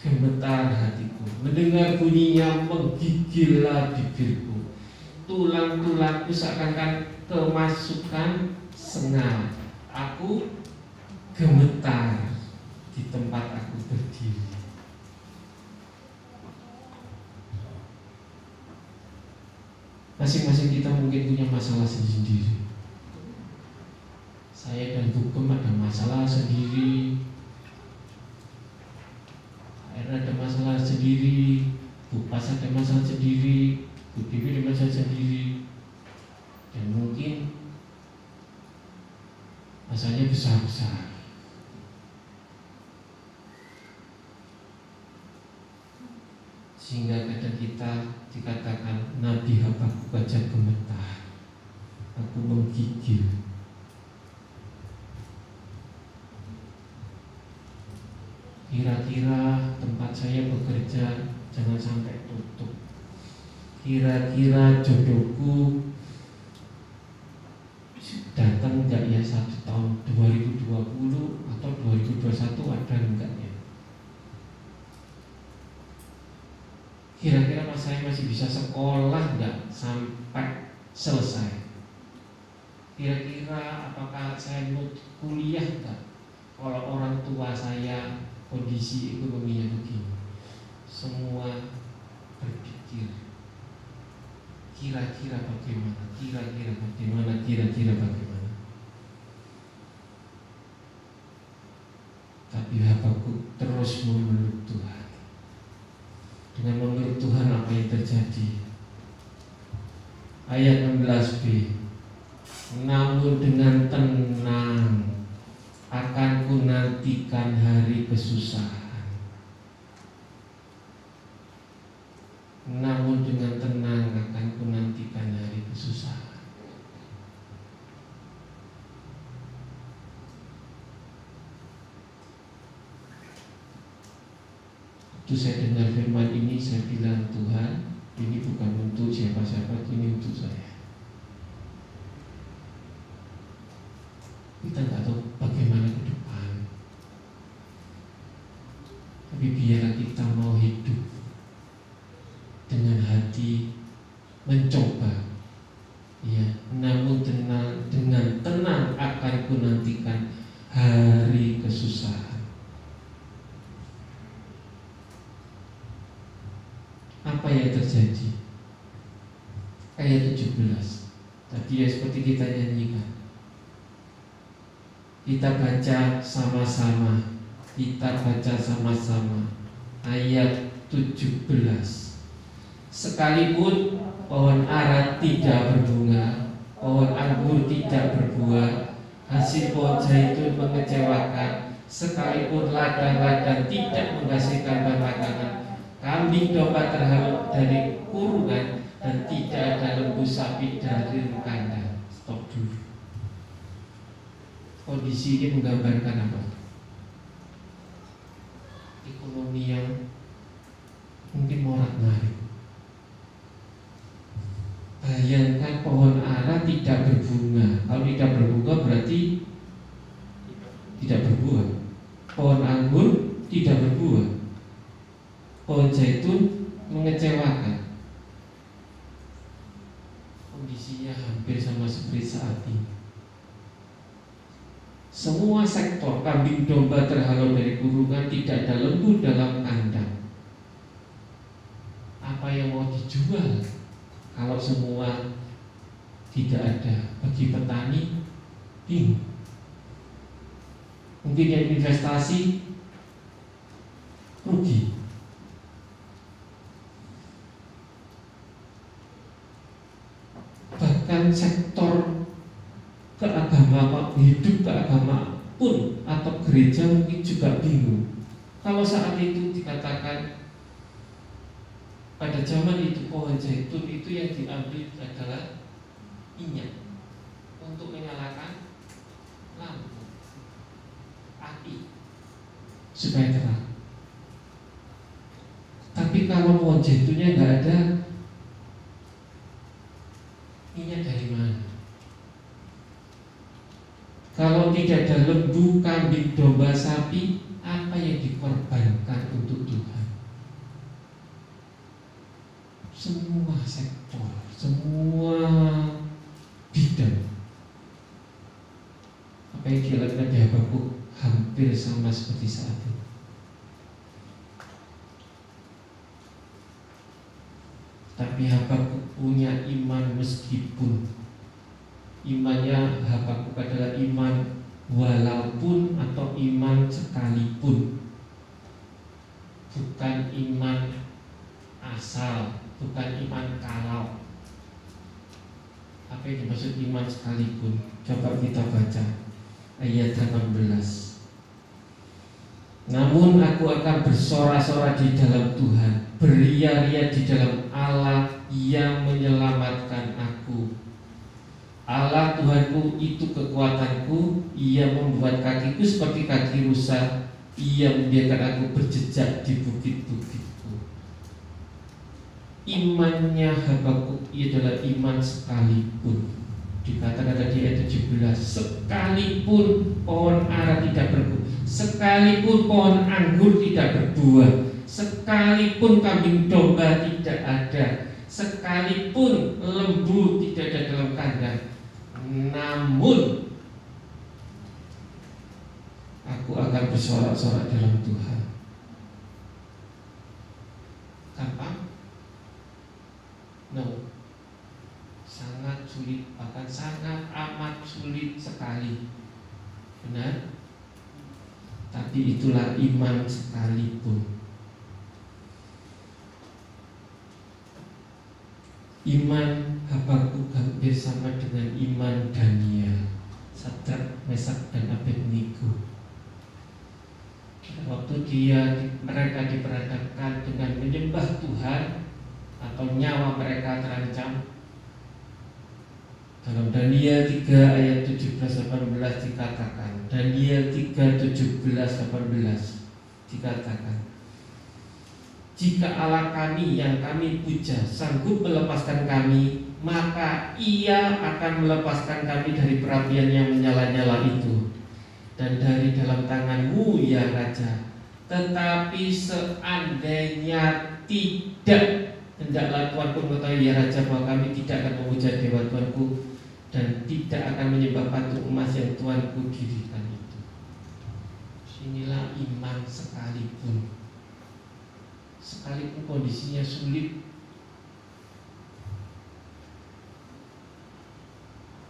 Gemetar hatiku, mendengar bunyinya menggigillah bibirku, tulang-tulangku seakan-akan kemasukan sengal. Aku gemetar di tempat aku berdiri. Masing-masing kita mungkin punya masalah sendiri. Saya dan Bukem ada masalah sendiri, Airna ada masalah sendiri, Bu Pas ada masalah sendiri, Bu Dewi ada masalah sendiri, dan mungkin masalahnya besar-besar. Sehingga kadang kita dikatakan Nabi Habakuk aja gemetar, aku menggigil. Kira-kira tempat saya bekerja jangan sampai tutup. Kira-kira jodohku datang enggak ya 1 tahun 2020 atau 2021 ada enggak ya? Kira-kira saya masih bisa sekolah enggak sampai selesai? Kira-kira apakah saya mau kuliah enggak? Kalau orang tua saya kondisi ekonominya begini, semua berpikir kira-kira bagaimana, kira-kira bagaimana, kira-kira bagaimana. Tapi Habakuk terus memeluk Tuhan. Dengan memeluk Tuhan, apa yang terjadi? Ayat 16b, namun dengan tenang akan ku nantikan hari kesusahan. Namun dengan tenang akan ku nantikan hari kesusahan. Waktu saya dengar firman ini, saya bilang, Tuhan, ini bukan untuk siapa-siapa, ini untuk saya. Kita nggak tahu bagaimana ke depan, tapi biarlah kita mau hidup dengan hati mencoba, ya. Namun dengan tenang akan ku nantikan hari kesusahan. Apa yang terjadi? Ayat 17 tadi ya, seperti kita nyanyikan. Kita baca sama-sama. Kita baca sama-sama. Ayat 17. Sekalipun pohon ara tidak berbunga, pohon anggur tidak berbuah, hasil pohon zaitun mengecewakan, sekalipun ladang-ladang tidak menghasilkan bakaran, kambing domba terhalau dari kurungan, dan tidak ada lembu sapi dari kandang. Stop dulu. Kondisi ini menggambarkan apa? Ekonomi yang mungkin morat-marit. Bayangkan pohon ara tidak berbunga. Kalau tidak berbunga berarti tidak berbuah. Pohon anggur tidak berbuah. Pohon zaitun mengecewakan. Kondisinya hampir sama seperti saat ini. Semua sektor, kambing domba terhalau dari kurungan, tidak ada lembu dalam kandang. Apa yang mau dijual kalau semua tidak ada? Bagi petani bingung. Mungkin yang investasi rugi. Bahkan sektor keagamaan, hidup keagamaan pun atau gereja mungkin juga bingung. Kalau saat itu dikatakan pada zaman itu pohon zaitun itu yang diambil adalah minyak untuk menyalakan lampu api supaya terang. Tapi kalau pohon zaitunnya nggak ada, minyak dari mana? Kalau tidak ada lembu, kambing, domba, sapi, apa yang dikorbankan untuk Tuhan? Semua sektor, semua bidang. Apa yang dilakukan di Habakuk hampir sama seperti saat ini. Tapi Habakuk punya iman meskipun imannya Habakuk adalah iman walaupun atau iman sekalipun, bukan iman asal, bukan iman kalau. Apa yang dimaksud iman sekalipun? Coba kita baca ayat 18. Namun aku akan bersorak-sorak di dalam Tuhan, beria-ria di dalam Allah yang menyelamatkan aku. Allah Tuhanku itu kekuatanku, Ia membuat kakiku seperti kaki rusa, Ia membiarkan aku berjejak di bukit-bukitku. Imannya Habakuk adalah iman sekalipun. Dikatakan tadi ayat 17, sekalipun pohon ara tidak berbuah, sekalipun pohon anggur tidak berbuah, sekalipun kambing domba tidak ada, sekalipun lembu tidak ada dalam kandang, namun aku akan bersorak-sorak dalam Tuhan. Gampang? No. Sangat sulit, bahkan sangat amat sulit sekali. Benar? Tapi itulah iman sekalipun. Iman Habakuk hampir sama dengan iman Daniel, Sadrak, Mesak, dan Abednego. Waktu mereka diperhadapkan dengan menyembah Tuhan atau nyawa mereka terancam, dalam Daniel 3 ayat 17-18 dikatakan, Daniel 3 17-18 dikatakan, jika Allah kami yang kami puja sanggup melepaskan kami, maka Ia akan melepaskan kami dari perapian yang menyala-nyala itu dan dari dalam tanganmu ya Raja. Tetapi seandainya tidak, hendaklah Tuanku mengetahui ya Raja bahwa kami tidak akan memuja dewa Tuanku dan tidak akan menyembah patung emas yang Tuanku dirikan itu. Inilah iman sekalipun. Sekalipun kondisinya sulit,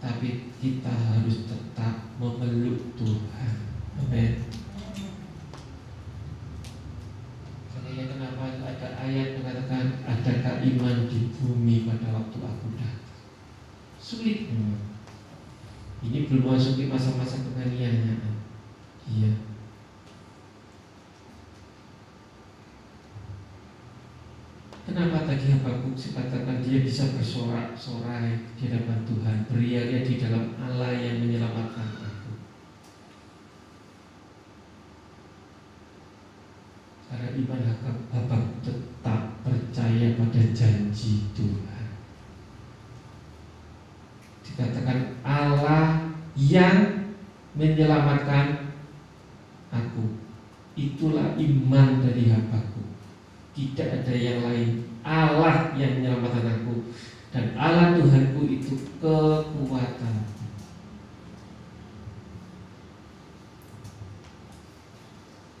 tapi kita harus tetap memeluk Tuhan. Amin. Makanya kenapa ada ayat mengatakan, adakah iman di bumi pada waktu aku datang? Sulit memang. Ini belum masuk di masa-masa penganiayaan. Iya. Kenapa tadi Habakuk dikatakan dia bisa bersorak-sorai di hadapan Tuhan, beria-ria di dalam Allah yang menyelamatkan aku? Karena iman Habakuk tetap percaya pada janji Tuhan. Dikatakan Allah yang menyelamatkan aku. Itulah iman dari Habakuk. Tidak ada yang lain. Allah yang menyelamatkan aku, dan Allah Tuhanku itu kekuatan.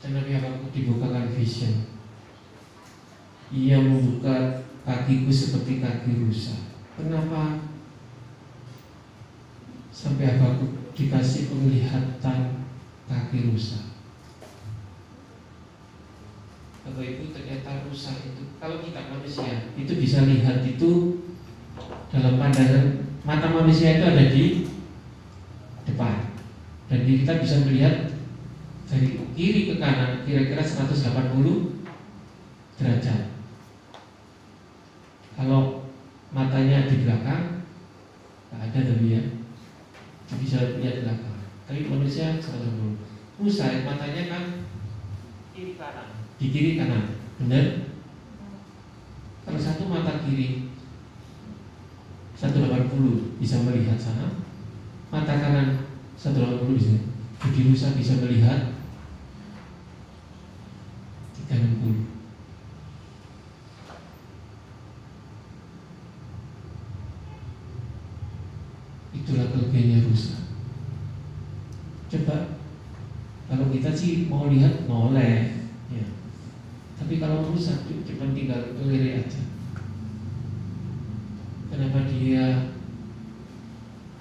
Dan Nabi Habakuk dibukakan vision. Ia membuka kakiku seperti kaki rusa. Kenapa sampai Habakuk dikasih penglihatan kaki rusa? Bapak Ibu, ternyata rusa itu, kalau kita manusia itu bisa lihat itu dalam pandangan mata manusia itu ada di depan, dan kita bisa melihat dari kiri ke kanan kira-kira 180 derajat. Kalau matanya di belakang nggak ada tapi ya, bisa lihat belakang. Tapi manusia 180. Rusa matanya kan kiri kanan, di kiri kanan, benar? Kalau satu mata kiri 180 bisa melihat sana, mata kanan 180 bisa. Jadi rusa bisa melihat 360. Itulah kelebihannya rusa. Coba kalau kita sih mau lihat noleh, ya. Tapi kalau rusa cuma tinggal keliling aja. Kenapa dia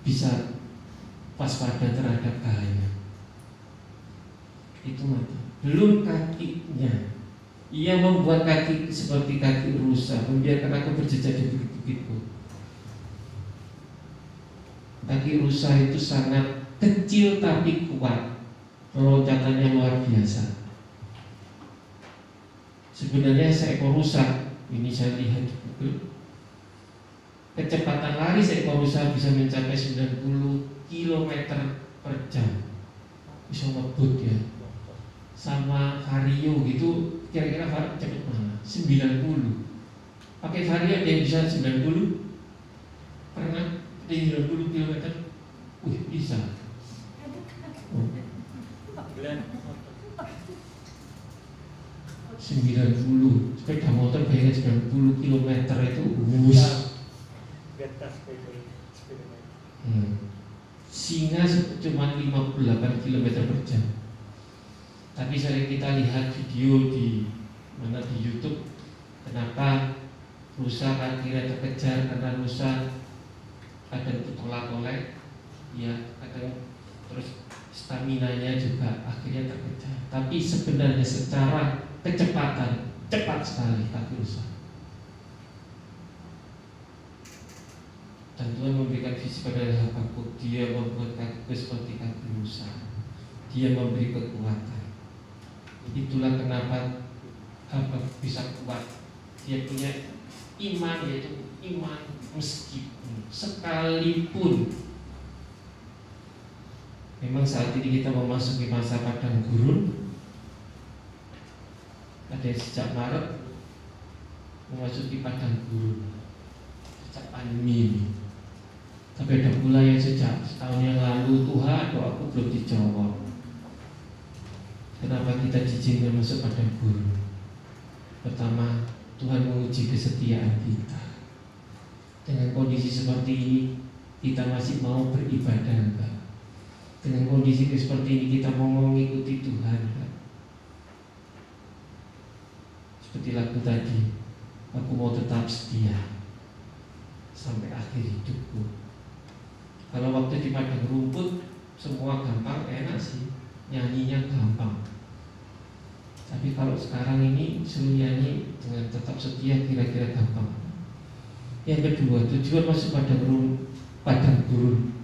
bisa waspada terhadap bahaya? Itu mata. Belum kakinya. Ia membuat kaki seperti kaki rusa, membiarkan aku berjejak di bukit-bukitku. Kaki rusa itu sangat kecil tapi kuat. Loncatannya luar biasa. Sebenarnya seekor rusa, ini saya lihat di Google, kecepatan lari seekor rusa bisa mencapai 90 km per jam. Bisa ngebut ya. Sama vario gitu, kira-kira cepat mana? 90. Pakai vario ada yang bisa 90. Pernah di 90 km? Bisa. Oh. 90 sepeda motor bayangin 90 km itu singa cuma 58 km per jam. Tapi sering kita lihat video di mana di YouTube, kenapa rusa akhirnya terkejar karena rusa kadang ditolak-tolak, ya kadang terus staminanya juga akhirnya terkejar. Tapi sebenarnya secara kecepatan cepat sekali kaki rusa. Dan Tuhan memberikan visi pada Habakuk, Dia membuat kakiku seperti kaki rusa. Dia memberi kekuatan. Itulah kenapa Habakuk bisa kuat. Dia punya iman, yaitu iman meskipun sekalipun memang saat ini kita memasuki masa padang gurun. Ada yang sejak Maret memasuki padang gurun sejak pandemi ini. Tapi ada pula yang sejak setahun yang lalu, Tuhan doaku belum dijawab. Kenapa kita diizinkan masuk padang gurun? Pertama, Tuhan menguji kesetiaan kita. Dengan kondisi seperti ini, kita masih mau beribadah enggak? Dengan kondisi seperti ini, kita mau mengikuti Tuhan enggak? Seperti lagu tadi, aku mau tetap setia sampai akhir hidupku. Kalau waktu di padang rumput semua gampang, enak sih, nyanyinya gampang. Tapi kalau sekarang ini suruh nyanyi dengan tetap setia kira-kira gampang. Yang kedua, tujuan masuk padang gurun,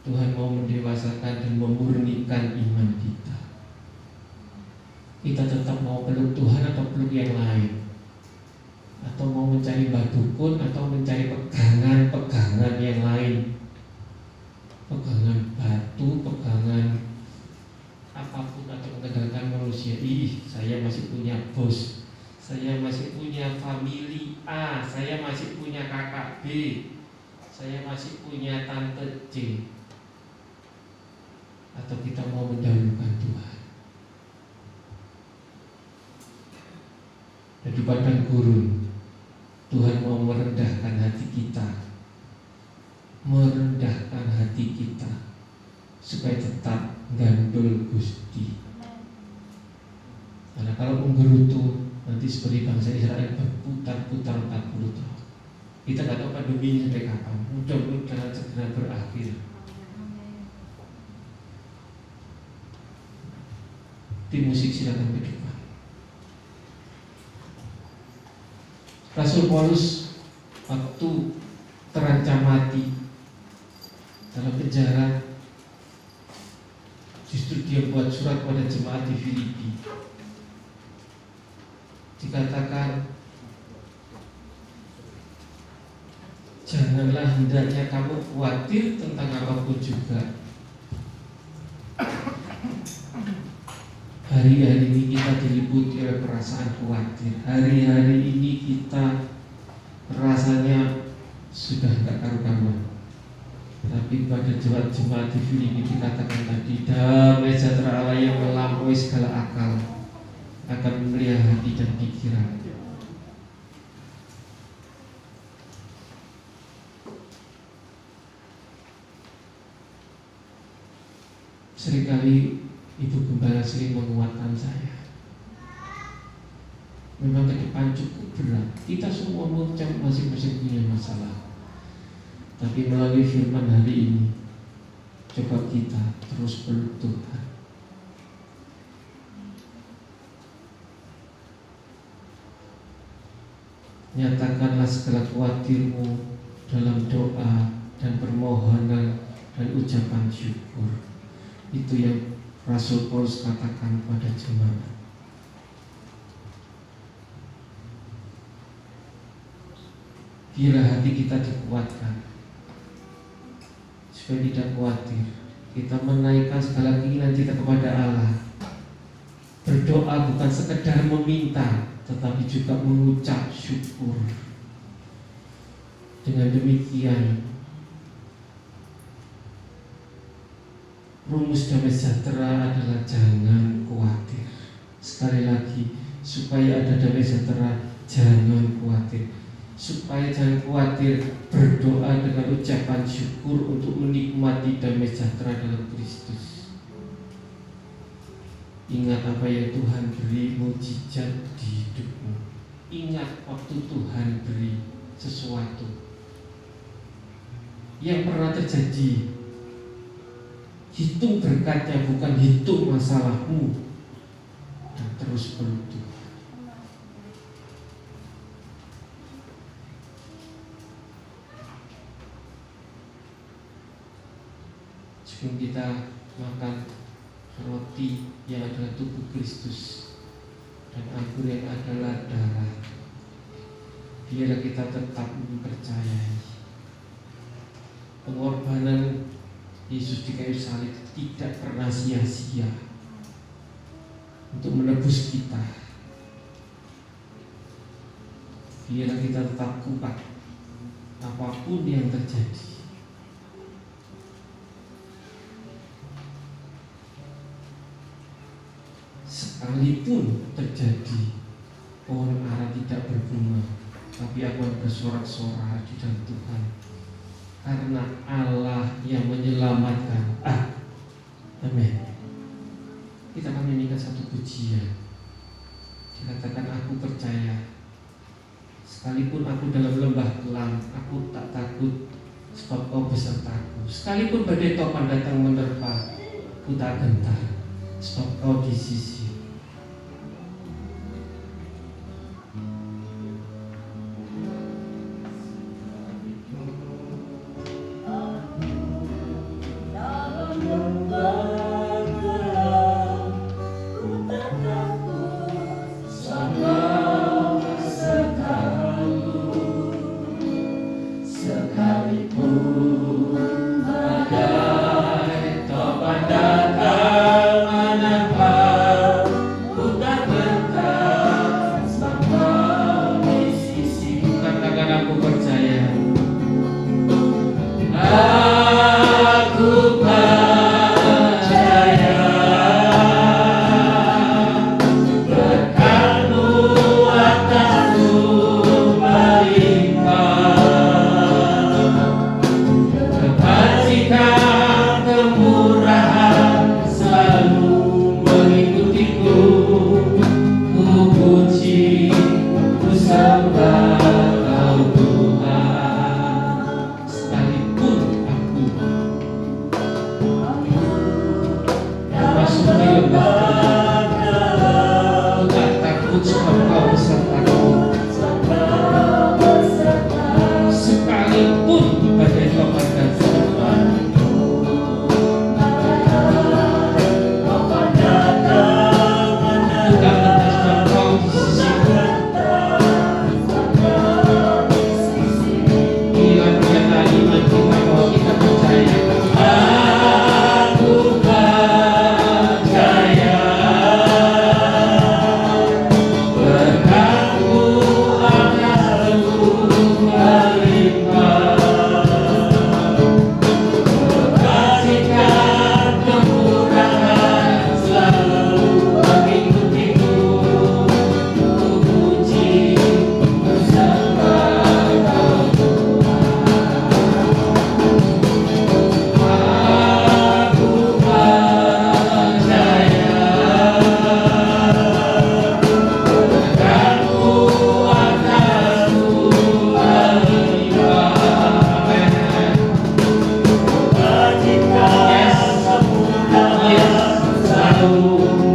Tuhan mau mendewasakan dan memurnikan iman kita. Kita tetap mau peluk Tuhan atau peluk yang lain, atau mau mencari batu pun, atau mencari pegangan yang lain, pegangan batu, pegangan apapun, atau mengandalkan manusia. Saya masih punya bos, saya masih punya family A, saya masih punya kakak B, saya masih punya tante C. Atau kita mau mendahulukan Tuhan. Dan di padang gurun, Tuhan mau merendahkan hati kita, merendahkan hati kita supaya tetap gandul Gusti. Karena kalau menggerutu nanti seperti bangsa Israel berputar-putar 40 tahun. Kita nggak tahu pandemi ini sampai kapan. Mudah-mudahan segera berakhir. Tim musik silakan ke depan. Rasul Paulus waktu terancam mati dalam penjara, justru dia buat dalam surat pada jemaat di Filipi. Dikatakan, janganlah hendaknya kamu khawatir tentang apapun juga. Hari-hari ini kita diliputi oleh perasaan khawatir. Hari-hari ini kita rasanya sudah tidak karu-karuan. Tapi pada jemaat di Filipi dikatakan tadi, damai sejahtera Allah yang melampaui segala akal akan memelihara hati dan pikiran. Seringkali Ibu Gembala sering menguatkan saya. Memang ke depan cukup berat. Kita semua masing-masing punya masalah. Tapi melalui firman hari ini, coba kita terus peluk Tuhan. Nyatakanlah segala khawatirmu dalam doa dan permohonan dan ucapan syukur. Itu yang Rasul Paulus katakan pada jemaat. Biarlah hati kita dikuatkan supaya tidak khawatir. Kita menaikkan segala keinginan kita kepada Allah. Berdoa bukan sekedar meminta, tetapi juga mengucap syukur. Dengan demikian, rumus damai sejahtera adalah jangan khawatir. Sekali lagi, supaya ada damai sejahtera, jangan khawatir. Supaya jangan khawatir, berdoa dengan ucapan syukur untuk menikmati damai sejahtera dalam Kristus. Ingat apa yang Tuhan beri mukjizat di hidupmu. Ingat waktu Tuhan beri sesuatu yang pernah terjadi. Hitung berkatnya, bukan hitung masalahmu. Dan terus peluk Tuhan. Sebelum kita makan roti yang adalah tubuh Kristus dan anggur yang adalah darah, biarlah kita tetap mempercayai pengorbanan Yesus di kayu salib tidak pernah sia-sia untuk menebus kita. Biarlah kita tetap kuat apapun yang terjadi. Sekalipun terjadi pohon ara tidak berbunga, tapi akan bersorak-sorak di dalam Tuhan. Karena Allah yang menyelamatkan. Amin. Kita akan menyanyikan satu pujian. Dikatakan, aku percaya, sekalipun aku dalam lembah kelam, aku tak takut, sebab kau besertaku. Sekalipun badai topan datang menerpa, aku tak gentar, sebab kau di sisi. Kebajikan, kemurahan selalu melihat.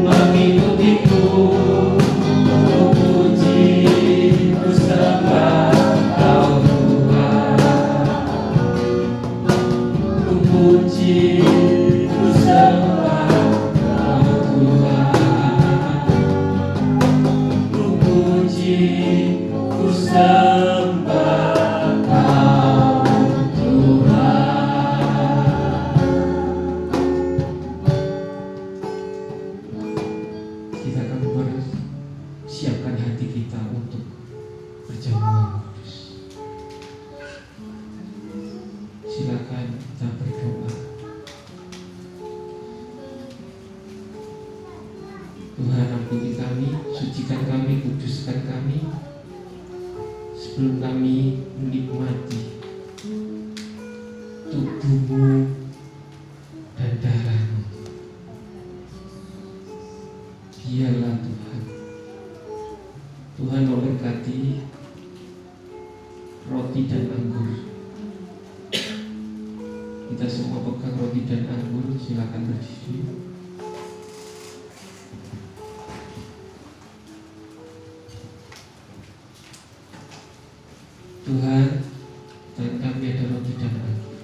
mengikutiku. Ku puji, ku sembah Kau Tuhan. Ku puji, ku sembah Kau Tuhan. Ku puji, ku sembah Kau Tuhan. Kita akan siapkan hati kita untuk perjamuan kudus. Silakan kita berdoa. Tuhan, ampuni kami, sucikan kami, kuduskan kami, sebelum kami menikmati tubuh-Mu dan darah-Mu. Biarlah Tuhan, Tuhan memberkati roti dan anggur. Kita semua pegang roti dan anggur, silakan berdiri. Tuhan, dan kami ada roti dan anggur.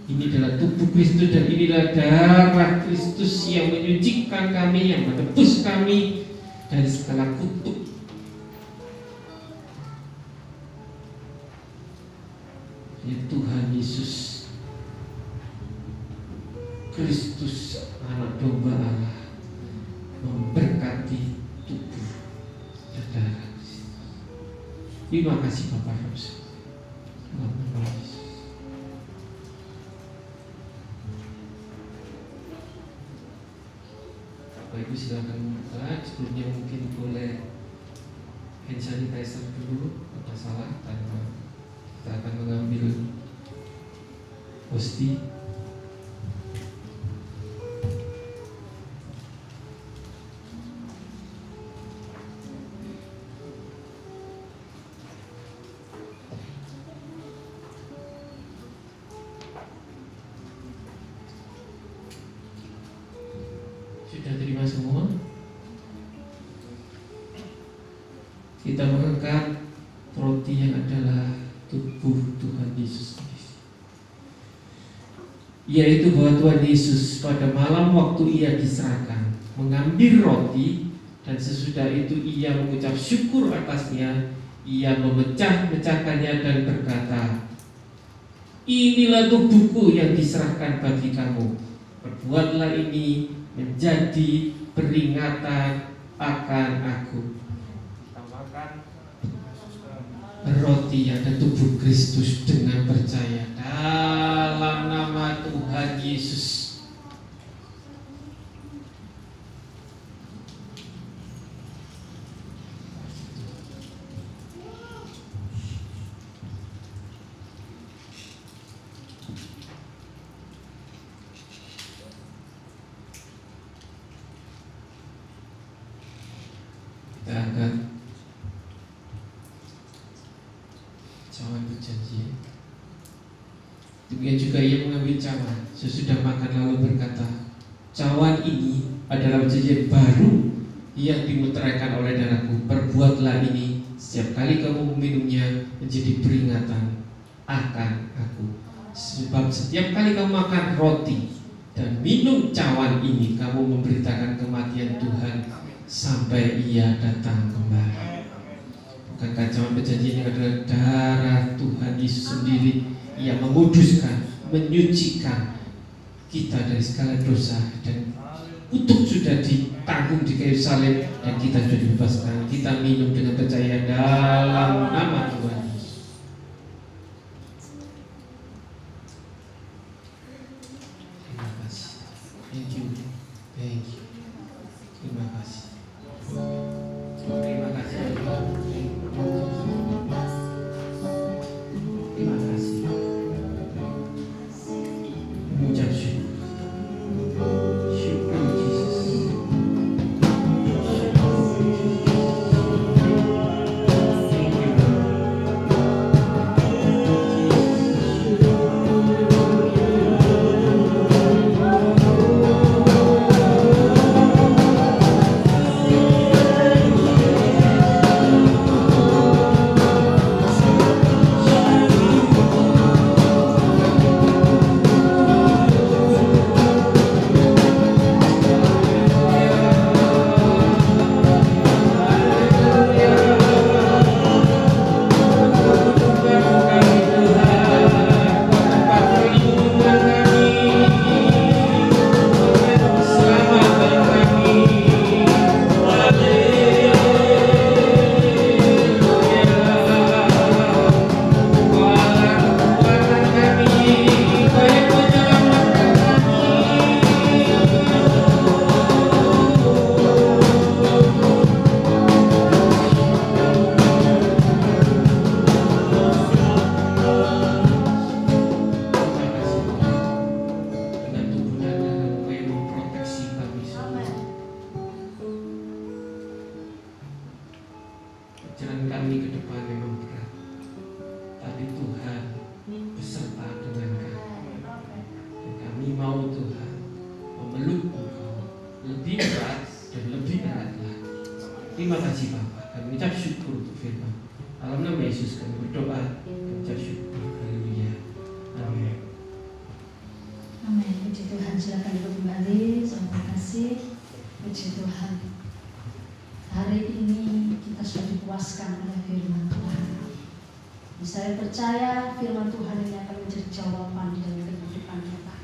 Ini adalah tubuh Kristus dan inilah darah Kristus yang menyucikan kami, yang menebus kami dari segala kutuk. Ya Tuhan Yesus Kristus, anak domba Allah, memberkati tubuh dan darah Kristus. Terima kasih Bapak Yesus. Bapak Ibu silakan membuka. Sebelumnya mungkin boleh hand sanitizer dulu, apa salah, tanpa kita akan mengambil hosti. Sudah terima semua? Kita mengangkat roti yang adalah tubuh Tuhan Yesus Kristus, yaitu bahwa Tuhan Yesus pada malam waktu Ia diserahkan mengambil roti, dan sesudah itu Ia mengucap syukur atasnya. Ia memecah-mecahkannya dan berkata, "Inilah tubuhku yang diserahkan bagi kamu. Perbuatlah ini menjadi peringatan akan aku." Kita makan roti dan tubuh Kristus dengan percaya dalam nama Tuhan Yesus. Kita angkat cawan perjanjian. Demikian juga Ia mengambil cawan sesudah makan lalu berkata, "Cawan ini adalah perjanjian baru yang dimeteraikan oleh darahku. Perbuatlah ini setiap kali kamu meminumnya menjadi peringatan akan aku. Sebab setiap kali kamu makan roti dan minum cawan ini, kamu memberitakan kematian Tuhan sampai Ia datang kembali." Bukankah cawan perjanjian yang adalah darah Tuhan Yesus sendiri yang menguduskan, menyucikan kita dari segala dosa, dan kutuk sudah ditanggung di kayu salib dan kita sudah dibebaskan. Kita minum dengan percaya dalam nama Tuhan Yesus. Terima kasih. Thank you. Thank you. Terima kasih. Terima kasih. Terima kasih. Mengucap syukur. Syukur Yesus. Thank you, Lord. dan lebih erat lagi. Terima kasih Bapak. Kami ucap syukur untuk firman. Dalam nama Yesus kami berdoa, kami ucap syukur. Haleluya. Amin. Amin. Puji Tuhan, silakan duduk kembali. Terima kasih. Puji Tuhan. Hari ini kita sudah dipuaskan oleh firman Tuhan. Saya percaya firman Tuhan ini akan menjadi jawaban di dalam kehidupan kita.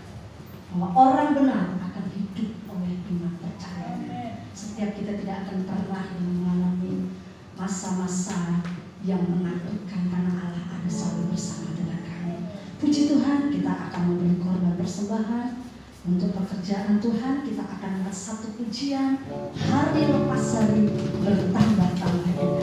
Bahwa orang benar akan hidup oleh iman percaya. Setiap kita tidak akan pernah mengalami masa-masa yang menakutkan karena Allah ada selalu bersama dengan kami. Puji Tuhan, kita akan memberi korban persembahan untuk pekerjaan Tuhan. Kita akan melihat satu pujian hari lepas hari bertambah-tambah.